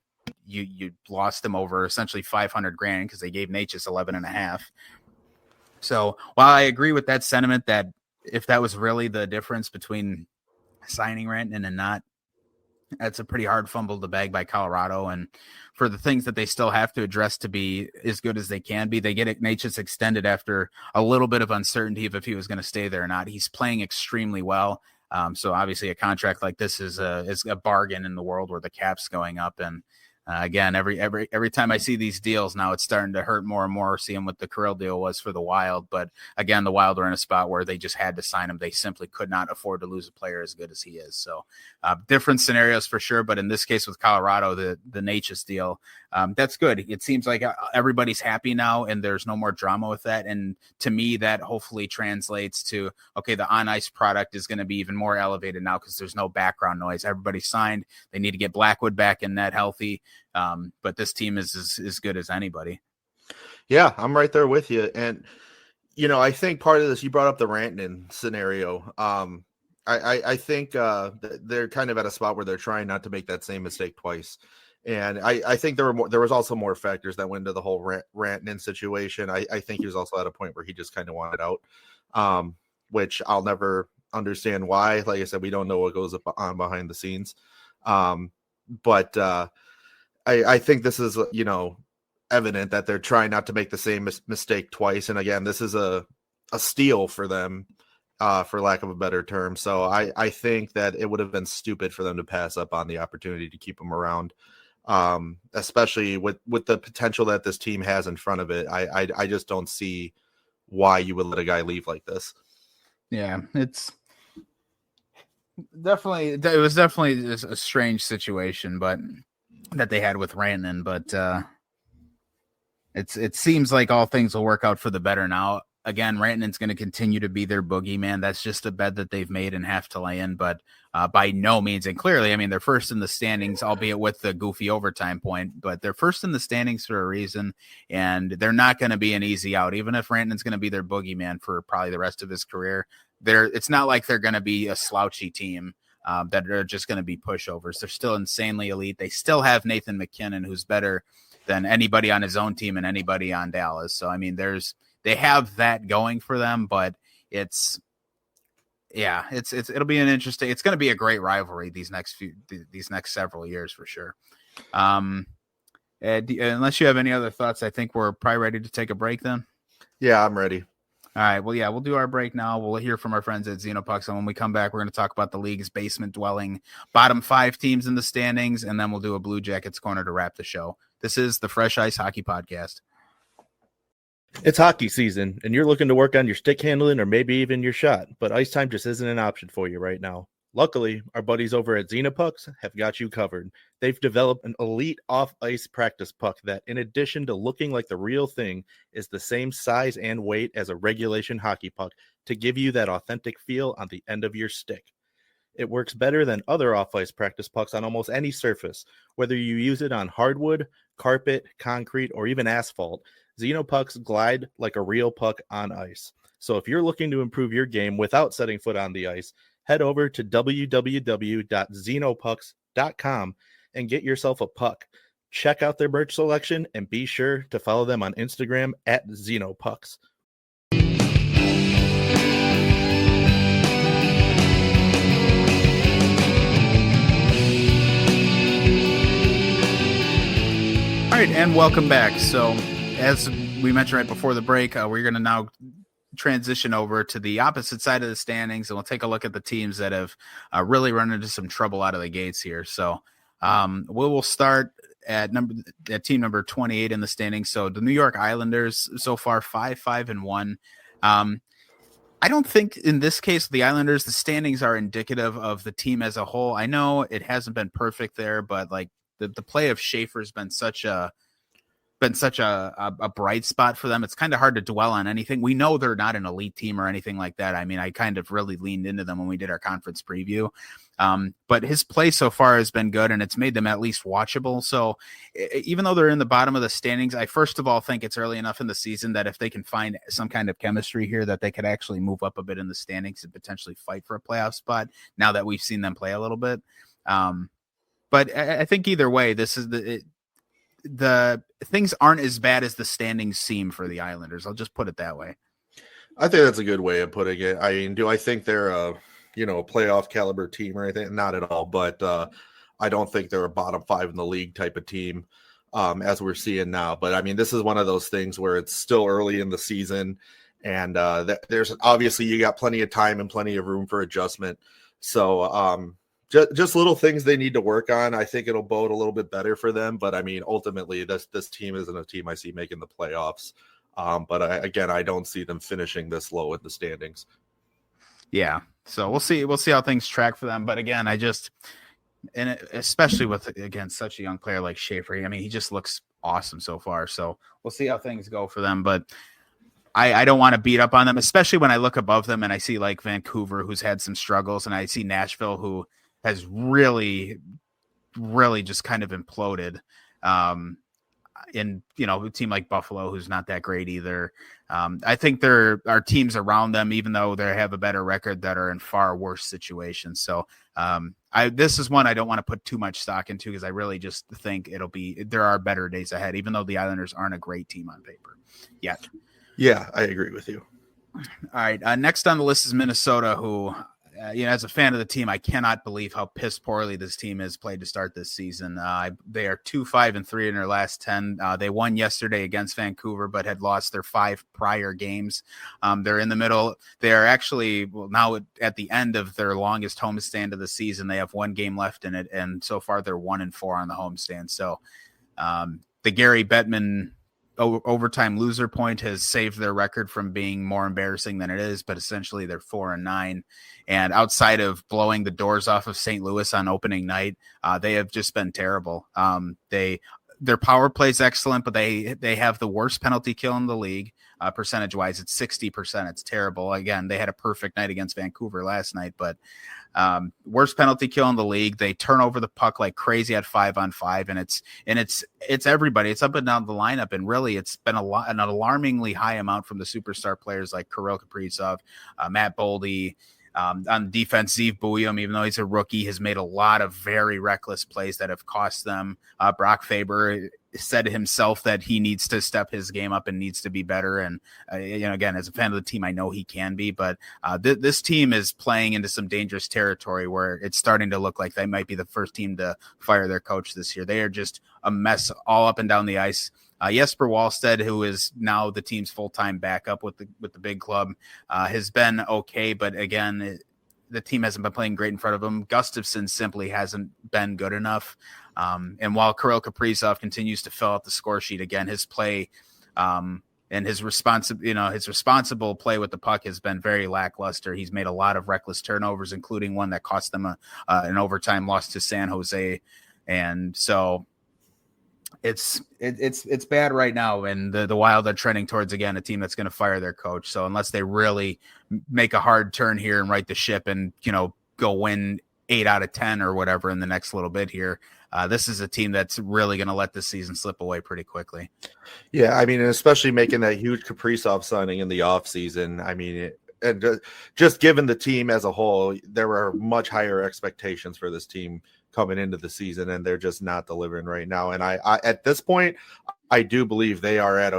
[SPEAKER 3] you lost him over essentially $500,000 because they gave Necas 11.5. So while I agree with that sentiment that if that was really the difference between signing Rantanen and not, that's a pretty hard fumble to bag by Colorado. And for the things that they still have to address to be as good as they can be, they get Necas extended after a little bit of uncertainty of if he was going to stay there or not. He's playing extremely well. So obviously a contract like this is a bargain in the world where the cap's going up. And again, every time I see these deals now, it's starting to hurt more and more seeing what the Kirill deal was for the Wild. But again, the Wild are in a spot where they just had to sign him. They simply could not afford to lose a player as good as he is. So different scenarios for sure. But in this case with Colorado, the Necas deal, that's good. It seems like everybody's happy now and there's no more drama with that. And to me, that hopefully translates to, okay, the on-ice product is going to be even more elevated now because there's no background noise. Everybody's signed. They need to get Blackwood back in net healthy. But this team is as good as anybody. Yeah,
[SPEAKER 2] I'm right there with you. And, you know, I think part of this, you brought up the Rantanen scenario. I think they're kind of at a spot where they're trying not to make that same mistake twice. And I think there was also more factors that went into the whole Rantanen situation. I think he was also at a point where he just kind of wanted out, which I'll never understand why. Like I said, we don't know what goes on behind the scenes. But I think this is, you know, evident that they're trying not to make the same mistake twice. And again, this is a steal for them, for lack of a better term. So I think that it would have been stupid for them to pass up on the opportunity to keep him around, especially with the potential that this team has in front of it. I just don't see why you would let a guy leave like this. Yeah, it was definitely a strange situation, but that they had with Rantanen, but it seems like all things will work out for the better now. Again, Rantanen's going to continue to be their boogeyman. That's just a bet that they've made and have to lay in, but by no means, and clearly, I mean, they're first in the standings, albeit with the goofy overtime point, but they're first in the standings for a reason, and they're not going to be an easy out. Even if Rantanen's going to be their boogeyman for probably the rest of his career, it's not like they're going to be a slouchy team. That are just going to be pushovers. They're still insanely elite. They still have Nathan MacKinnon, who's better than anybody on his own team and anybody on Dallas. So, I mean, they have that going for them, but it'll be an interesting, it's going to be a great rivalry these next several years for sure. Unless you have any other thoughts, I think we're probably ready to take a break then. Yeah, I'm ready.
[SPEAKER 3] All right. Well, yeah, we'll do our break now. We'll hear from our friends at Xenopucks. And when we come back, we're going to talk about the league's basement dwelling bottom 5 teams in the standings. And then we'll do a Blue Jackets corner to wrap the show. This is the Fresh Ice Hockey Podcast.
[SPEAKER 4] It's hockey season, and you're looking to work on your stick handling or maybe even your shot, but ice time just isn't an option for you right now. Luckily, our buddies over at Xenopucks have got you covered. They've developed an elite off-ice practice puck that, in addition to looking like the real thing, is the same size and weight as a regulation hockey puck to give you that authentic feel on the end of your stick. It works better than other off-ice practice pucks on almost any surface, whether you use it on hardwood, carpet, concrete, or even asphalt. Xenopucks glide like a real puck on ice. So if you're looking to improve your game without setting foot on the ice, head over to www.xenopucks.com and get yourself a puck. Check out their merch selection and be sure to follow them on Instagram at Xenopucks.
[SPEAKER 3] All right, and welcome back. So, as we mentioned right before the break, we're going to now transition over to the opposite side of the standings, and we'll take a look at the teams that have really run into some trouble out of the gates here. So, we will start at team number 28 in the standings. So, the New York Islanders so far 5-5-1. I don't think in this case the Islanders, the standings are indicative of the team as a whole. I know it hasn't been perfect there, but like the play of Schaefer has been such a bright spot for them. It's kind of hard to dwell on anything. We know they're not an elite team or anything like that. I mean, I kind of really leaned into them when we did our conference preview. But his play so far has been good, and it's made them at least watchable. So even though they're in the bottom of the standings, I first of all think it's early enough in the season that if they can find some kind of chemistry here, that they could actually move up a bit in the standings and potentially fight for a playoff spot now that we've seen them play a little bit. But I think either way, this is the things aren't as bad as the standings seem for the Islanders. I'll just put it that way.
[SPEAKER 2] I think that's a good way of putting it. I mean, do I think they're a playoff caliber team or anything? Not at all. But I don't think they're a bottom 5 in the league type of team as we're seeing now. But I mean, this is one of those things where it's still early in the season, and there's obviously you got plenty of time and plenty of room for adjustment. So just little things they need to work on. I think it'll bode a little bit better for them. But I mean, ultimately, this team isn't a team I see making the playoffs. But I don't see them finishing this low in the standings.
[SPEAKER 3] Yeah. So we'll see how things track for them. But again, especially with, again, such a young player like Schaefer, I mean, he just looks awesome so far. So we'll see how things go for them. But I don't want to beat up on them, especially when I look above them and I see like Vancouver, who's had some struggles, and I see Nashville, who has really, really just kind of imploded. In a team like Buffalo, who's not that great either. I think there are teams around them, even though they have a better record, that are in far worse situations. So this is one I don't want to put too much stock into, because I really just think there are better days ahead, even though the Islanders aren't a great team on paper yet.
[SPEAKER 2] Yeah, I agree with you.
[SPEAKER 3] All right. Next on the list is Minnesota, who, as a fan of the team, I cannot believe how piss poorly this team has played to start this season. They are 2-5-3 in their last 10. They won yesterday against Vancouver, but had lost their 5 prior games. They're in the middle. They are actually now at the end of their longest homestand of the season. They have 1 game left in it, and so far they're 1-4 on the homestand. So the Gary Bettman overtime loser point has saved their record from being more embarrassing than it is, but essentially they're 4-9. And outside of blowing the doors off of St. Louis on opening night, they have just been terrible. Their power play is excellent, but they have the worst penalty kill in the league. Percentage wise, it's 60%. It's terrible. Again, they had a perfect night against Vancouver last night, but worst penalty kill in the league. They turn over the puck like crazy at 5-on-5, and it's everybody. It's up and down the lineup, and really it's been an alarmingly high amount from the superstar players like Kirill Kaprizov, Matt Boldy. On defense, Zeev Buium, even though he's a rookie, has made a lot of very reckless plays that have cost them. Brock Faber said himself that he needs to step his game up and needs to be better. And, again, as a fan of the team, I know he can be. But this team is playing into some dangerous territory where it's starting to look like they might be the first team to fire their coach this year. They are just a mess all up and down the ice. Jesper Wallstedt, who is now the team's full-time backup with the big club, has been okay, but again, the team hasn't been playing great in front of him. Gustafsson simply hasn't been good enough. And while Kirill Kaprizov continues to fill out the score sheet, again, his play and his responsible play with the puck has been very lackluster. He's made a lot of reckless turnovers, including one that cost them an overtime loss to San Jose. And so it's bad right now. And the Wild are trending towards, again, a team that's going to fire their coach. So unless they really make a hard turn here and right the ship and, go win 8 out of 10 or whatever in the next little bit here, this is a team that's really going to let this season slip away pretty quickly.
[SPEAKER 2] Yeah, I mean, especially making that huge Kaprizov signing in the offseason. I mean, just given the team as a whole, there were much higher expectations for this team coming into the season, and they're just not delivering right now. And I at this point, I do believe they are at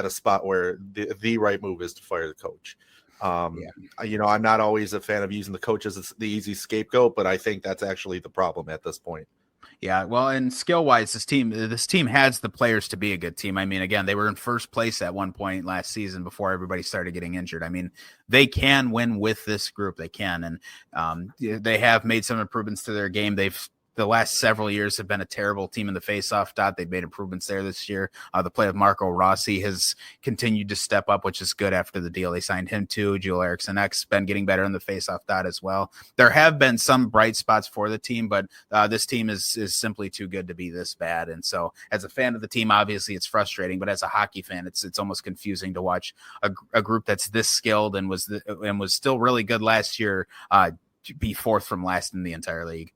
[SPEAKER 2] a spot where the right move is to fire the coach. I'm not always a fan of using the coach as the easy scapegoat, but I think that's actually the problem at this point.
[SPEAKER 3] Yeah, well, and skill-wise, this team has the players to be a good team. I mean, again, they were in first place at one point last season before everybody started getting injured. I mean, they can win with this group. They can, and they have made some improvements to their game. The last several years have been a terrible team in the faceoff dot. They've made improvements there this year. The play of Marco Rossi has continued to step up, which is good after the deal they signed him to. Joel Eriksson Ek's been getting better in the faceoff dot as well. There have been some bright spots for the team, but this team is simply too good to be this bad. And so as a fan of the team, obviously it's frustrating, but as a hockey fan, it's almost confusing to watch a group that's this skilled and was still really good last year be fourth from last in the entire league.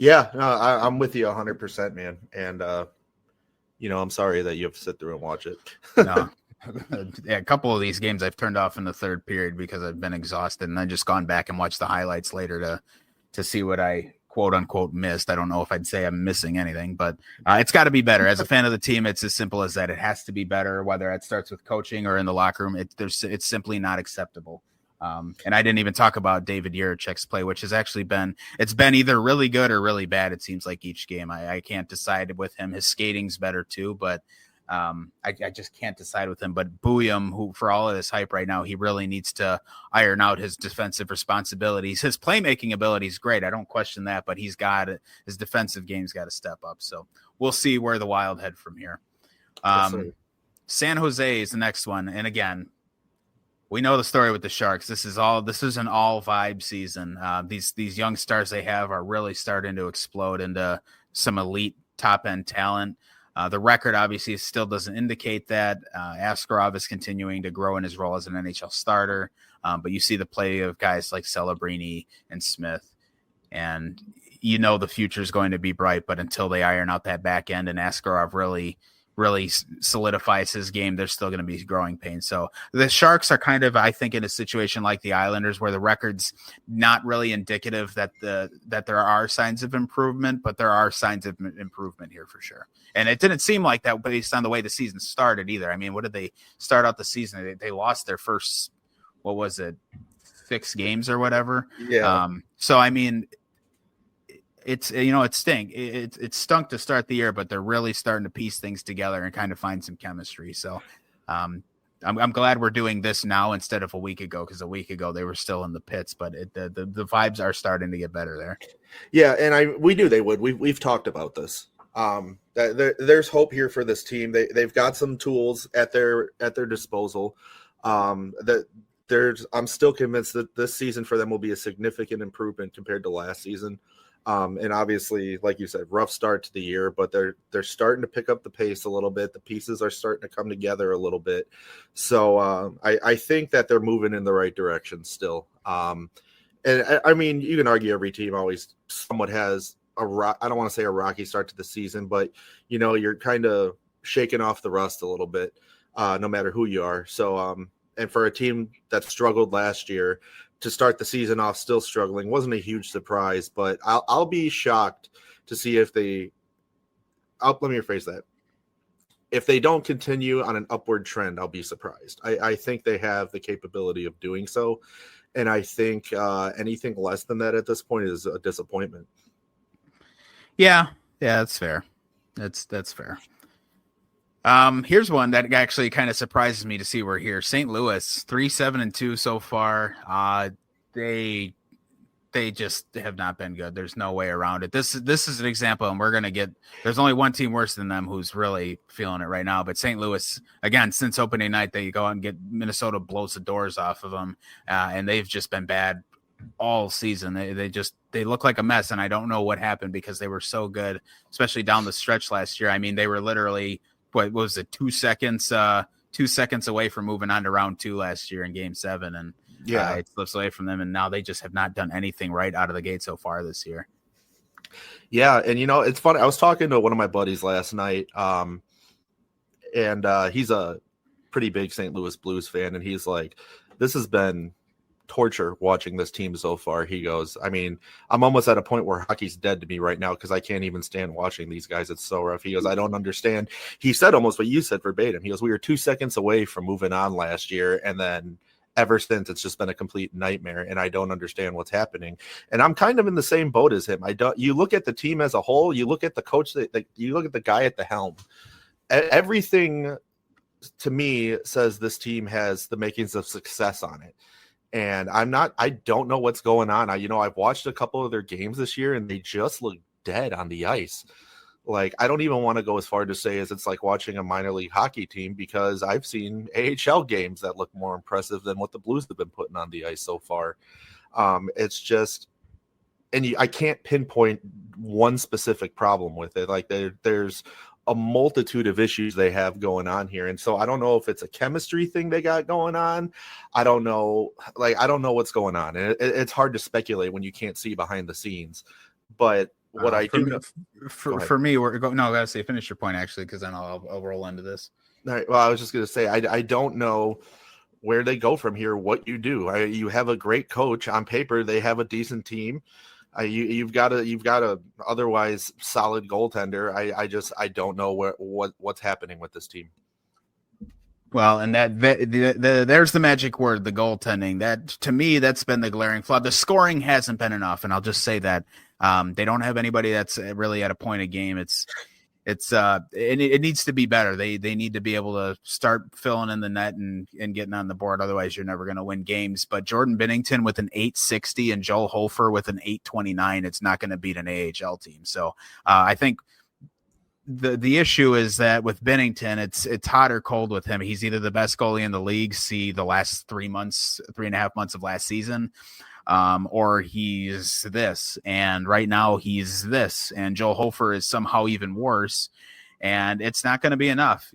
[SPEAKER 2] Yeah, no, I'm with you 100%, man. And, I'm sorry that you have to sit through and watch it.
[SPEAKER 3] No, yeah, a couple of these games I've turned off in the third period because I've been exhausted, and I just gone back and watched the highlights later to see what I quote unquote missed. I don't know if I'd say I'm missing anything, but it's got to be better. As a fan of the team, it's as simple as that. It has to be better, whether it starts with coaching or in the locker room. It's simply not acceptable. And I didn't even talk about David Jiricek's play, which has actually been either really good or really bad. It seems like each game. I can't decide with him. His skating's better too, but I just can't decide with him. But Bouillon, who for all of this hype right now, he really needs to iron out his defensive responsibilities. His playmaking ability is great. I don't question that, but his defensive game's got to step up. So we'll see where the Wild head from here. San Jose is the next one. And again, we know the story with the Sharks. This is an all vibe season. These young stars they have are really starting to explode into some elite top end talent. The record obviously still doesn't indicate that. Askarov is continuing to grow in his role as an NHL starter. But you see the play of guys like Celebrini and Smith, and the future is going to be bright. But until they iron out that back end and Askarov really solidifies his game, there's still going to be growing pains. So the Sharks are kind of, I think, in a situation like the Islanders where the record's not really indicative that there are signs of improvement, but there are signs of improvement here for sure. And it didn't seem like that based on the way the season started either. I mean, what did they start out the season? They lost their first, 6 games or whatever.
[SPEAKER 2] Yeah.
[SPEAKER 3] So, I mean, it stunk to start the year, but they're really starting to piece things together and kind of find some chemistry. So I'm glad we're doing this now instead of a week ago, because a week ago they were still in the pits, but the vibes are starting to get better there.
[SPEAKER 2] Yeah, and we knew they would. We've talked about this. There's hope here for this team. They've got some tools at their disposal. I'm still convinced that this season for them will be a significant improvement compared to last season. And obviously, like you said, rough start to the year, but they're starting to pick up the pace a little bit. The pieces are starting to come together a little bit. So I think that they're moving in the right direction still. And I mean, you can argue every team always somewhat has I don't want to say a rocky start to the season, but you're kind of shaking off the rust a little bit, no matter who you are. So and for a team that struggled last year, to start the season off still struggling wasn't a huge surprise, but I'll be shocked to see if let me rephrase that. If they don't continue on an upward trend, I'll be surprised. I think they have the capability of doing so, and I think anything less than that at this point is a disappointment.
[SPEAKER 3] Yeah, that's fair. That's fair. Here's one that actually kind of surprises me to see we're here. St. Louis, 3-7-2 so far. They just have not been good. There's no way around it. This is an example, and there's only one team worse than them who's really feeling it right now. But St. Louis, again, since opening night, they go out and get Minnesota blows the doors off of them, and they've just been bad all season. They look like a mess, and I don't know what happened because they were so good, especially down the stretch last year. I mean, they were literally, what was it, 2 seconds away from moving on to round 2 last year in Game 7, and it slips away from them, and now they just have not done anything right out of the gate so far this year.
[SPEAKER 2] Yeah, and it's funny. I was talking to one of my buddies last night, and he's a pretty big St. Louis Blues fan, and he's like, "This has been torture watching this team so far." He goes, "I mean, I'm almost at a point where hockey's dead to me right now because I can't even stand watching these guys. It's so rough." He goes, "I don't understand." He said almost what you said verbatim. He goes, "We were 2 seconds away from moving on last year, and then ever since it's just been a complete nightmare, and I don't understand what's happening." And I'm kind of in the same boat as him. You look at the team as a whole, you look at the coach, you look at the guy at the helm. Everything to me says this team has the makings of success on it. And I don't know what's going on. I've watched a couple of their games this year, and they just look dead on the ice. Like, I don't even want to go as far to say as it's like watching a minor league hockey team, because I've seen AHL games that look more impressive than what the Blues have been putting on the ice so far. It's just, and I can't pinpoint one specific problem with it. Like, there's a multitude of issues they have going on here. And so I don't know if it's a chemistry thing they got going on. I don't know what's going on. And it's hard to speculate when you can't see behind the scenes. But what I do know
[SPEAKER 3] for me, I gotta say, finish your point actually, because then I'll roll into this.
[SPEAKER 2] All right. Well, I was just gonna say I don't know where they go from here. What you do? You have a great coach on paper. They have a decent team. You've got a otherwise solid goaltender. I don't know what's happening with this team.
[SPEAKER 3] Well, and there's the magic word, the goaltending. That, to me, that's been the glaring flaw. The scoring hasn't been enough, and I'll just say that they don't have anybody that's really at a point of game. It needs to be better. They need to be able to start filling in the net and getting on the board. Otherwise, you're never going to win games. But Jordan Binnington with an 860 and Joel Hofer with an 829, it's not going to beat an AHL team. So I think the issue is that with Binnington, it's hot or cold with him. He's either the best goalie in the league, see the last 3.5 months of last season, or he's this. And right now he's this. And Joel Hofer is somehow even worse. And it's not going to be enough.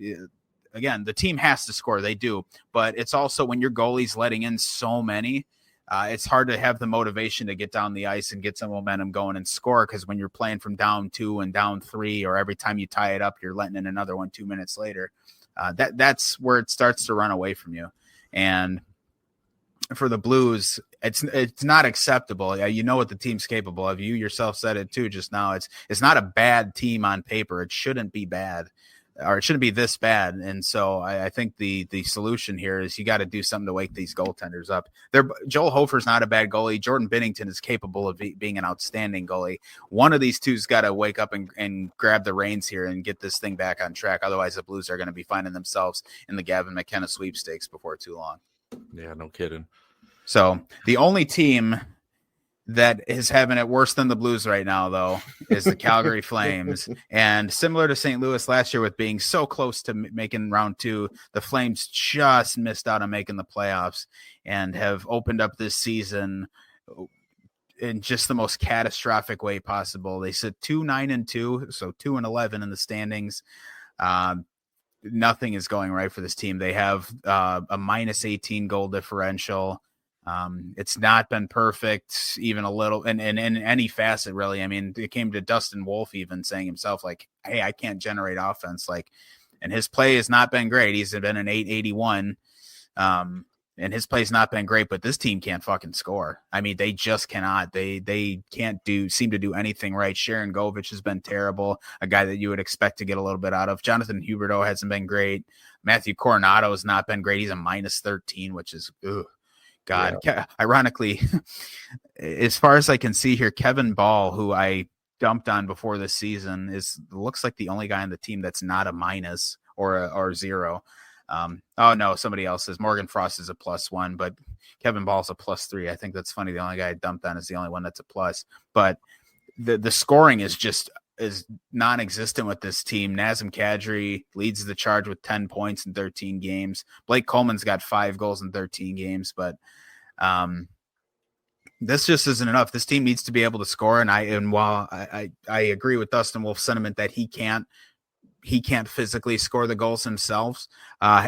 [SPEAKER 3] Again, the team has to score. They do. But it's also when your goalie's letting in so many, it's hard to have the motivation to get down the ice and get some momentum going and score, because when you're playing from down 2 and down 3, or every time you tie it up, you're letting in another one 2 minutes later. That's where it starts to run away from you. And for the Blues, it's not acceptable. You know what the team's capable of. You yourself said it too just now. It's not a bad team on paper. It shouldn't be bad, or it shouldn't be this bad. And so I think the solution here is you got to do something to wake these goaltenders up. Joel Hofer's not a bad goalie. Jordan Binnington is capable of being an outstanding goalie. One of these two's got to wake up and grab the reins here and get this thing back on track. Otherwise, the Blues are going to be finding themselves in the Gavin McKenna sweepstakes before too long.
[SPEAKER 2] Yeah, no kidding.
[SPEAKER 3] So the only team that is having it worse than the Blues right now, though, is the Calgary Flames. And similar to St. Louis last year with being so close to making round 2, the Flames just missed out on making the playoffs and have opened up this season in just the most catastrophic way possible. They sit 2-9-2, so 2-11 in the standings. Nothing is going right for this team. They have a minus 18 goal differential. It's not been perfect, even a little, and in any facet, really. I mean, it came to Dustin Wolf even saying himself, like, hey, I can't generate offense. Like, and his play has not been great. He's been an 881. And his play's not been great, but this team can't fucking score. I mean, they just cannot. They can't seem to do anything right. Sharon Govich has been terrible, a guy that you would expect to get a little bit out of. Jonathan Huberdeau hasn't been great. Matthew Coronado has not been great. He's a minus 13, which is, God. Yeah. Ironically, as far as I can see here, Kevin Ball, who I dumped on before this season, looks like the only guy on the team that's not a minus or 0. Oh no, somebody else says Morgan Frost is a +1, but Kevin Ball's a +3. I think that's funny. The only guy I dumped on is the only one that's a plus. But the scoring is non-existent with this team. Nazem Kadri leads the charge with 10 points in 13 games. Blake Coleman's got 5 goals in 13 games, but this just isn't enough. This team needs to be able to score, and while I agree with Dustin Wolf's sentiment that he can't physically score the goals himself,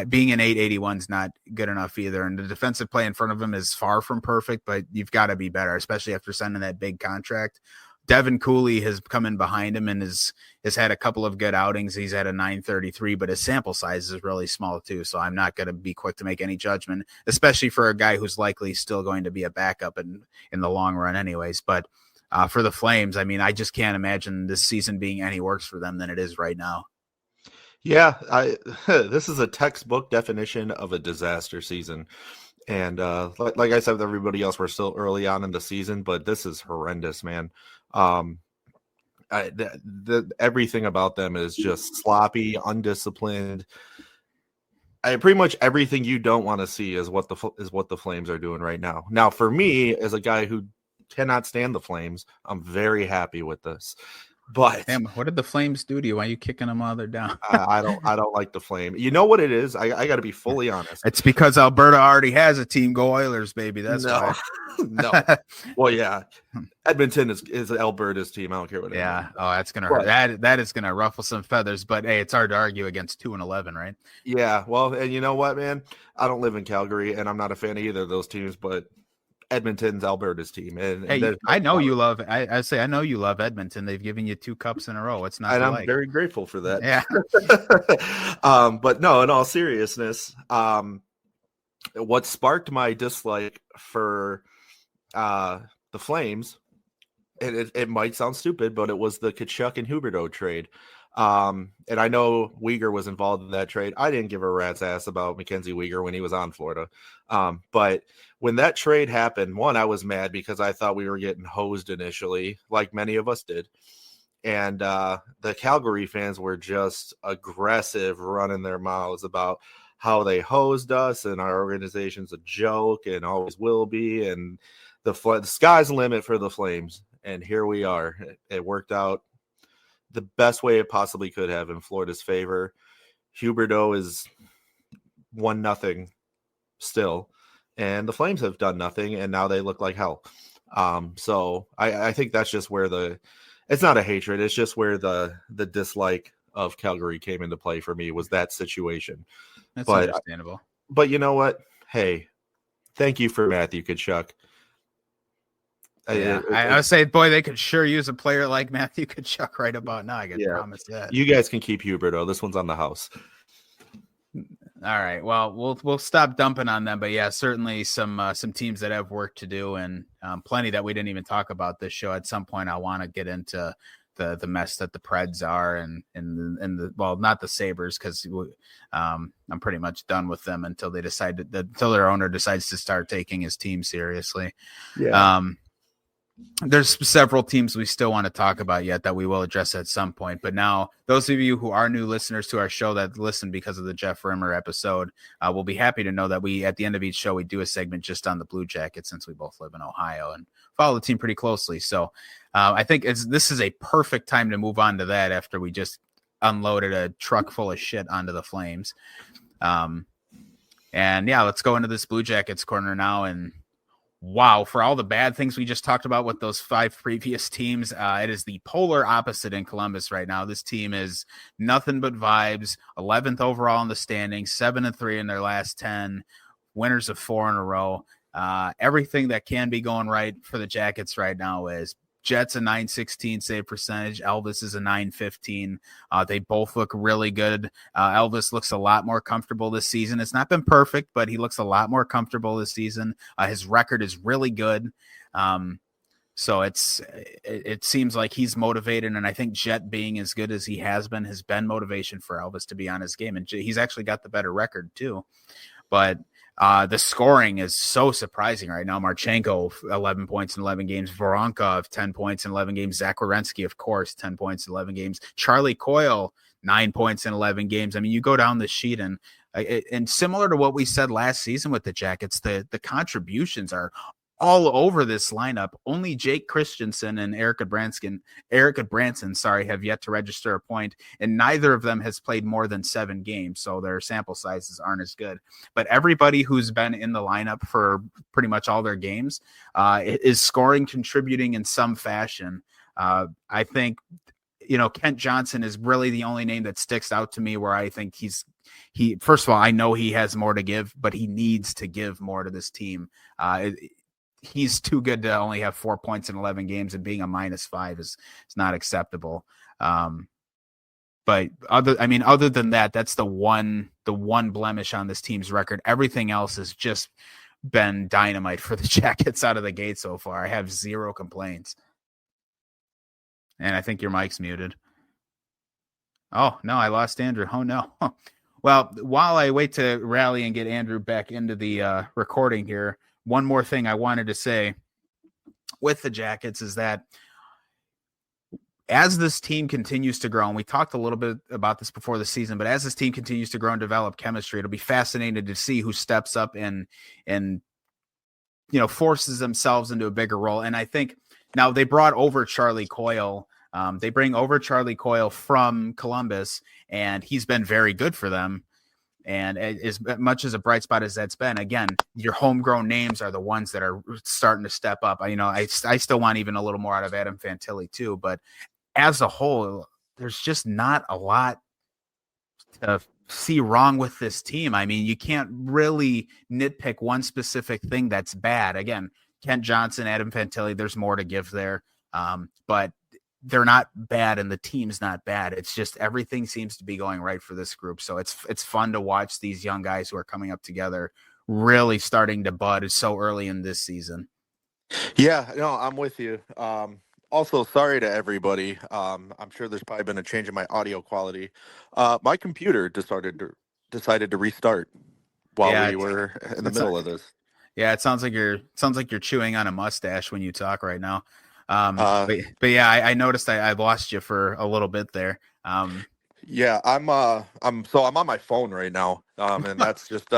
[SPEAKER 3] being an 881 is not good enough either. And the defensive play in front of him is far from perfect, but you've got to be better, especially after signing that big contract. Devin Cooley has come in behind him and has had a couple of good outings. He's had a 933, but his sample size is really small too. So I'm not going to be quick to make any judgment, especially for a guy who's likely still going to be a backup in the long run anyways. But for the Flames, I mean, I just can't imagine this season being any worse for them than it is right now.
[SPEAKER 2] Yeah, this is a textbook definition of a disaster season. And like I said with everybody else, we're still early on in the season, but this is horrendous, man. Everything about them is just sloppy, undisciplined. Pretty much everything you don't want to see is what the Flames are doing right now. Now, for me, as a guy who cannot stand the Flames, I'm very happy with this. But
[SPEAKER 3] damn, what did the Flames do to you? Why are you kicking them while they're down?
[SPEAKER 2] I don't like the Flame. You know what it is? I got to be fully honest.
[SPEAKER 3] It's because Alberta already has a team. Go Oilers, baby. That's why.
[SPEAKER 2] No. Well, yeah. Edmonton is Alberta's team. I don't care what.
[SPEAKER 3] Yeah. Oh, that's gonna hurt. That is gonna ruffle some feathers. But hey, it's hard to argue against 2-11, right?
[SPEAKER 2] Yeah. Well, and you know what, man? I don't live in Calgary, and I'm not a fan of either of those teams, but Edmonton's Alberta's team. And
[SPEAKER 3] hey, I know you love. I say I know you love Edmonton. They've given you 2 cups in a row. It's not.
[SPEAKER 2] And I'm very grateful for that.
[SPEAKER 3] Yeah.
[SPEAKER 2] But no, in all seriousness, what sparked my dislike for the Flames, and it might sound stupid, but it was the Tkachuk and Huberdeau trade. And I know Weegar was involved in that trade. I didn't give a rat's ass about Mackenzie Weegar when he was on Florida. But when that trade happened, one, I was mad because I thought we were getting hosed initially, like many of us did. And the Calgary fans were just aggressive, running their mouths about how they hosed us and our organization's a joke and always will be. And the sky's the limit for the Flames. And here we are. It worked out the best way it possibly could have in Florida's favor. Huberdeau is 1-0 still, and the Flames have done nothing, and now they look like hell. So I think that's just where it's not a hatred, it's just where the dislike of Calgary came into play for me, was that situation.
[SPEAKER 3] That's understandable.
[SPEAKER 2] But you know what? Hey, thank you for Matthew Tkachuk.
[SPEAKER 3] Yeah, I would say, boy, they could sure use a player like Matthew Tkachuk right about now. I can promise that.
[SPEAKER 2] You guys can keep Huberdeau. This one's on the house.
[SPEAKER 3] All right. Well, we'll stop dumping on them, but yeah, certainly some teams that have work to do, and plenty that we didn't even talk about this show. At some point, I want to get into the mess that the Preds are, and the well, not the Sabres, because I'm pretty much done with them until until their owner decides to start taking his team seriously.
[SPEAKER 2] Yeah.
[SPEAKER 3] There's several teams we still want to talk about yet that we will address at some point. But now, those of you who are new listeners to our show that listen because of the Jeff Rimmer episode, will be happy to know that we, at the end of each show, we do a segment just on the Blue Jackets, since we both live in Ohio and follow the team pretty closely. So I think this is a perfect time to move on to that after we just unloaded a truck full of shit onto the Flames. And yeah, let's go into this Blue Jackets corner now. And wow, for all the bad things we just talked about with those 5 previous teams, it is the polar opposite in Columbus right now. This team is nothing but vibes, 11th overall in the standings, 7-3 in their last 10, winners of 4 in a row. Everything that can be going right for the Jackets right now is Jets a 916 save percentage. Elvis is a 915. They both look really good. Elvis looks a lot more comfortable this season. It's not been perfect, but he looks a lot more comfortable this season. His record is really good. So it seems like he's motivated, and I think Jet being as good as he has been motivation for Elvis to be on his game. And he's actually got the better record too. But the scoring is so surprising right now. Marchenko, 11 points in 11 games. Voronkov, 10 points in 11 games. Zach Werenski, of course, 10 points in 11 games. Charlie Coyle, 9 points in 11 games. I mean, you go down the sheet and similar to what we said last season with the Jackets, the contributions are all over this lineup. Only Jake Christensen and Eric Branson, have yet to register a point, and neither of them has played more than 7 games, so their sample sizes aren't as good. But everybody who's been in the lineup for pretty much all their games is scoring, contributing in some fashion. I think, Kent Johnson is really the only name that sticks out to me where I think he first of all, I know he has more to give, but he needs to give more to this team. He's too good to only have 4 points in 11 games, and being a -5 is not acceptable. But other than that, that's the one blemish on this team's record. Everything else has just been dynamite for the Jackets out of the gate so far. I have 0 complaints. And I think your mic's muted. Oh, no, I lost Andrew. Oh, no. Well, while I wait to rally and get Andrew back into the recording here, one more thing I wanted to say with the Jackets is that as this team continues to grow, and we talked a little bit about this before the season, but as this team continues to grow and develop chemistry, it'll be fascinating to see who steps up and forces themselves into a bigger role. And I think now they brought over Charlie Coyle. They bring over Charlie Coyle from Columbus, and he's been very good for them. And as much as a bright spot as that's been, again, your homegrown names are the ones that are starting to step up. I still want even a little more out of Adam Fantilli too, but as a whole, there's just not a lot to see wrong with this team. I mean, you can't really nitpick one specific thing that's bad. Again, Kent Johnson, Adam Fantilli, there's more to give there. But they're not bad and the team's not bad. It's just everything seems to be going right for this group. So it's fun to watch these young guys who are coming up together really starting to bud. It's so early in this season.
[SPEAKER 2] Yeah, no, I'm with you. Also, sorry to everybody. I'm sure there's probably been a change in my audio quality. My computer decided to restart while we were in the middle of this.
[SPEAKER 3] Yeah, it sounds like you're chewing on a mustache when you talk right now. But yeah, I noticed I lost you for a little bit there.
[SPEAKER 2] Yeah, I'm on my phone right now. And that's just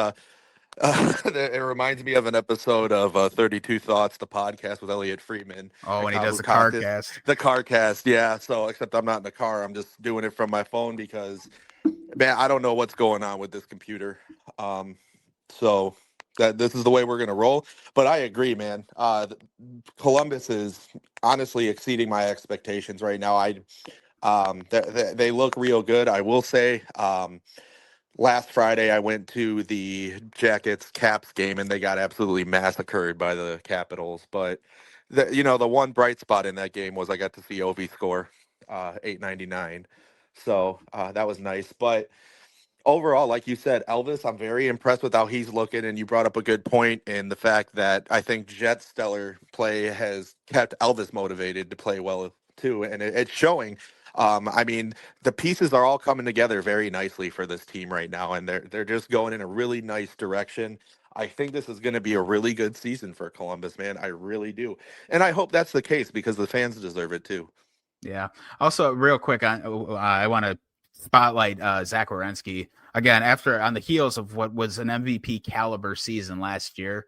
[SPEAKER 2] it reminds me of an episode of 32 Thoughts, the podcast with Elliot Friedman.
[SPEAKER 3] Oh, when he does the car cast.
[SPEAKER 2] The car cast, yeah. So except I'm not in the car. I'm just doing it from my phone because, man, I don't know what's going on with this computer. So that this is the way we're going to roll. But I agree, man. Columbus is honestly exceeding my expectations right now. They look real good. I will say, last Friday I went to the Jackets Caps game and they got absolutely massacred by the Capitals. But the one bright spot in that game was I got to see Ovi score $8.99. So that was nice. But overall, like you said, Elvis, I'm very impressed with how he's looking, and you brought up a good point in the fact that I think Jet's stellar play has kept Elvis motivated to play well too, and it's showing. I mean, the pieces are all coming together very nicely for this team right now, and they're just going in a really nice direction. I think this is going to be a really good season for Columbus, man. I really do, and I hope that's the case because the fans deserve it too.
[SPEAKER 3] Yeah. Also, real quick, I want to spotlight Zach Werenski again on the heels of what was an MVP caliber season last year.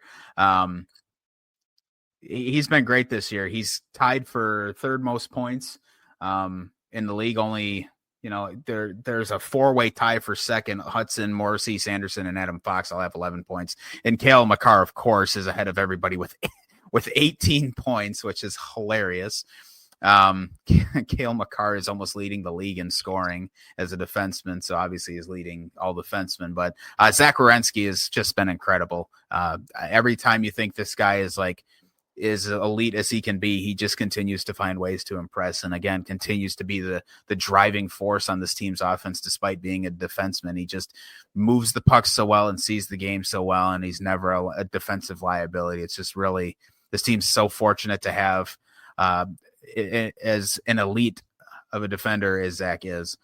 [SPEAKER 3] He's been great this year. He's tied for third most points in the league. Only there's a 4-way tie for second. Hudson, Morrissey, Sanderson, and Adam Fox all have 11 points, and Cale Makar, of course, is ahead of everybody with 18 points, which is hilarious. Cale Makar is almost leading the league in scoring as a defenseman, so obviously he's leading all defensemen. But Zach Werenski has just been incredible. Every time you think this guy is as elite as he can be, he just continues to find ways to impress, and again continues to be the driving force on this team's offense despite being a defenseman. He just moves the puck so well and sees the game so well, and he's never a defensive liability. It's just really, this team's so fortunate to have as an elite of a defender as Zach is.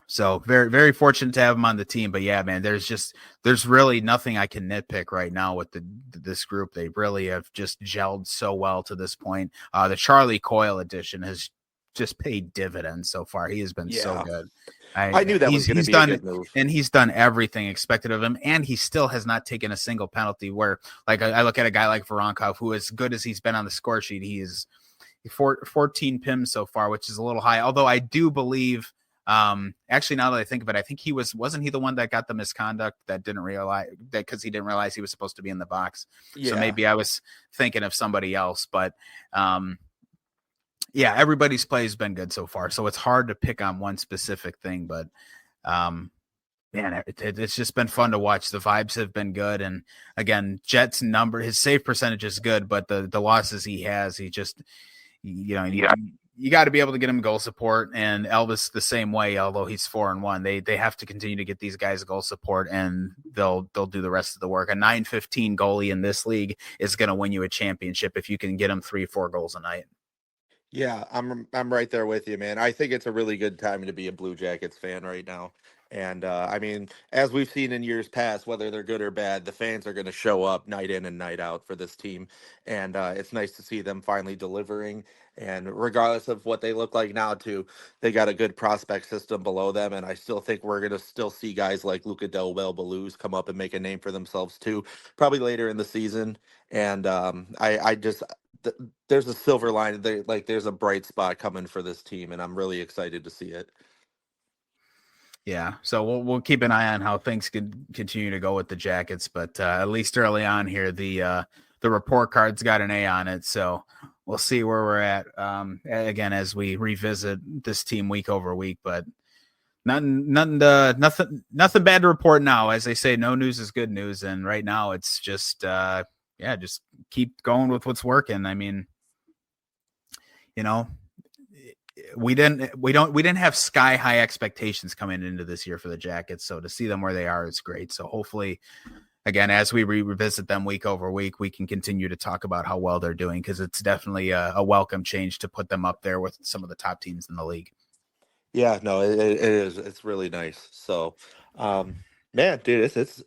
[SPEAKER 3] So very, very fortunate to have him on the team. But yeah, man, there's really nothing I can nitpick right now with this group. They really have just gelled so well to this point. The Charlie Coyle addition has just paid dividends so far. He has been so
[SPEAKER 2] Yeah.
[SPEAKER 3] good.
[SPEAKER 2] I knew that was going to be a good move.
[SPEAKER 3] And he's done everything expected of him, and he still has not taken a single penalty. Where, like, I look at a guy like Voronkov, who, as good as he's been on the score sheet, he is 14 PIMs so far, which is a little high. Although I do believe, actually, now that I think of it, I think wasn't he the one that got the misconduct that didn't realize that, because he didn't realize he was supposed to be in the box. Yeah. So maybe I was thinking of somebody else, but yeah, everybody's play has been good so far. So it's hard to pick on one specific thing, but man, it's just been fun to watch. The vibes have been good. And again, Jet's his save percentage is good, but the losses he has, he just, you got to be able to get him goal support, and Elvis the same way, although he's 4-1. They have to continue to get these guys goal support, and they'll do the rest of the work. A 9-15 goalie in this league is going to win you a championship if you can get him 3-4 goals a night.
[SPEAKER 2] Yeah, I'm right there with you, man. I think it's a really good time to be a Blue Jackets fan right now. And I mean, as we've seen in years past, whether they're good or bad, the fans are going to show up night in and night out for this team. And it's nice to see them finally delivering. And regardless of what they look like now, too, they got a good prospect system below them. And I still think we're going to still see guys like Luca Del Belbaluz come up and make a name for themselves, too, probably later in the season. And there's a silver line. There's a bright spot coming for this team, and I'm really excited to see it.
[SPEAKER 3] Yeah, so we'll keep an eye on how things can continue to go with the Jackets, but at least early on here, the report card's got an A on it, so we'll see where we're at. Again, as we revisit this team week over week, but nothing bad to report now. As they say, no news is good news, and right now it's just just keep going with what's working. I mean, we didn't have sky high expectations coming into this year for the Jackets. So to see them where they are is great. So hopefully, again, as we revisit them week over week, we can continue to talk about how well they're doing, because it's definitely a welcome change to put them up there with some of the top teams in the league.
[SPEAKER 2] Yeah, no, it is. It's really nice. So, man, dude, it's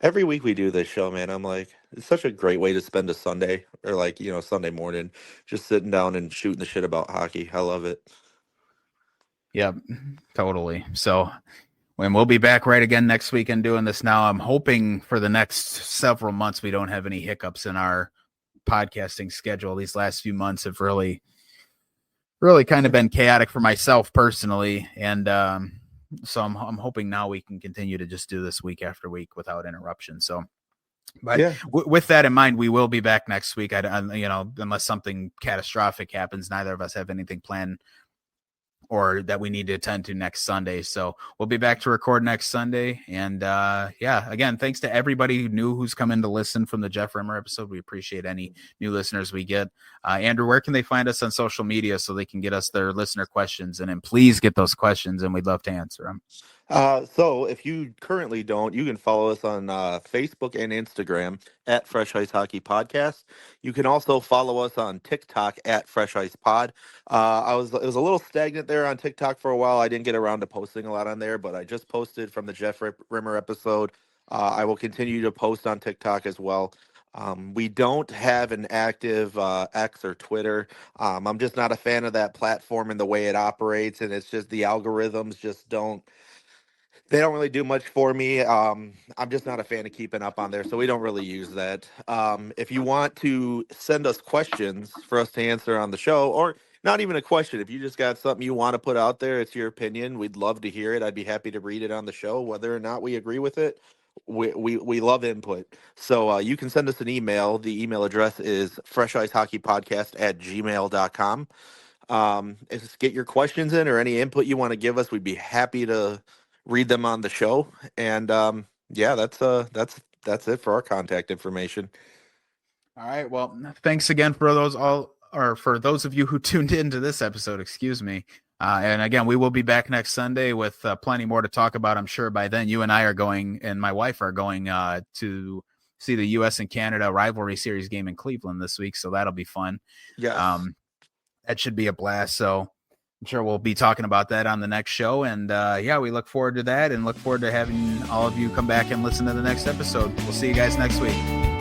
[SPEAKER 2] every week we do this show, man. I'm like, it's such a great way to spend a Sunday, or Sunday morning, just sitting down and shooting the shit about hockey. I love it.
[SPEAKER 3] Yep, totally. So when we'll be back right again next week and doing this now, I'm hoping for the next several months we don't have any hiccups in our podcasting schedule. These last few months have really kind of been chaotic for myself personally. And so I'm hoping now we can continue to just do this week after week without interruption. So, but yeah. With that in mind, we will be back next week. Unless something catastrophic happens, neither of us have anything planned or that we need to attend to next Sunday. So we'll be back to record next Sunday. And again, thanks to everybody who's come in to listen from the Jeff Rimmer episode. We appreciate any new listeners we get. Andrew, where can they find us on social media so they can get us their listener questions? And then please get those questions, and we'd love to answer them.
[SPEAKER 2] So if you currently don't, you can follow us on Facebook and Instagram at Fresh Ice Hockey Podcast. You can also follow us on TikTok at Fresh Ice Pod. It was a little stagnant there on TikTok for a while. I didn't get around to posting a lot on there, but I just posted from the Jeff Rimmer episode. I will continue to post on TikTok as well. We don't have an active X or Twitter. I'm just not a fan of that platform and the way it operates, and it's just the algorithms just don't really do much for me. I'm just not a fan of keeping up on there, so we don't really use that. If you want to send us questions for us to answer on the show, or not even a question, if you just got something you want to put out there, it's your opinion, we'd love to hear it. I'd be happy to read it on the show, whether or not we agree with it. We love input. So you can send us an email. The email address is freshicehockeypodcast@gmail.com. Just get your questions in, or any input you want to give us. We'd be happy to read them on the show. And that's it for our contact information.
[SPEAKER 3] All right. Well, thanks again for those of you who tuned into this episode, excuse me. And again, we will be back next Sunday with plenty more to talk about. I'm sure by then you and I are going, and my wife are going to see the U.S. and Canada rivalry series game in Cleveland this week. So that'll be fun.
[SPEAKER 2] Yeah.
[SPEAKER 3] That should be a blast. So I'm sure we'll be talking about that on the next show. And we look forward to that, and look forward to having all of you come back and listen to the next episode. We'll see you guys next week.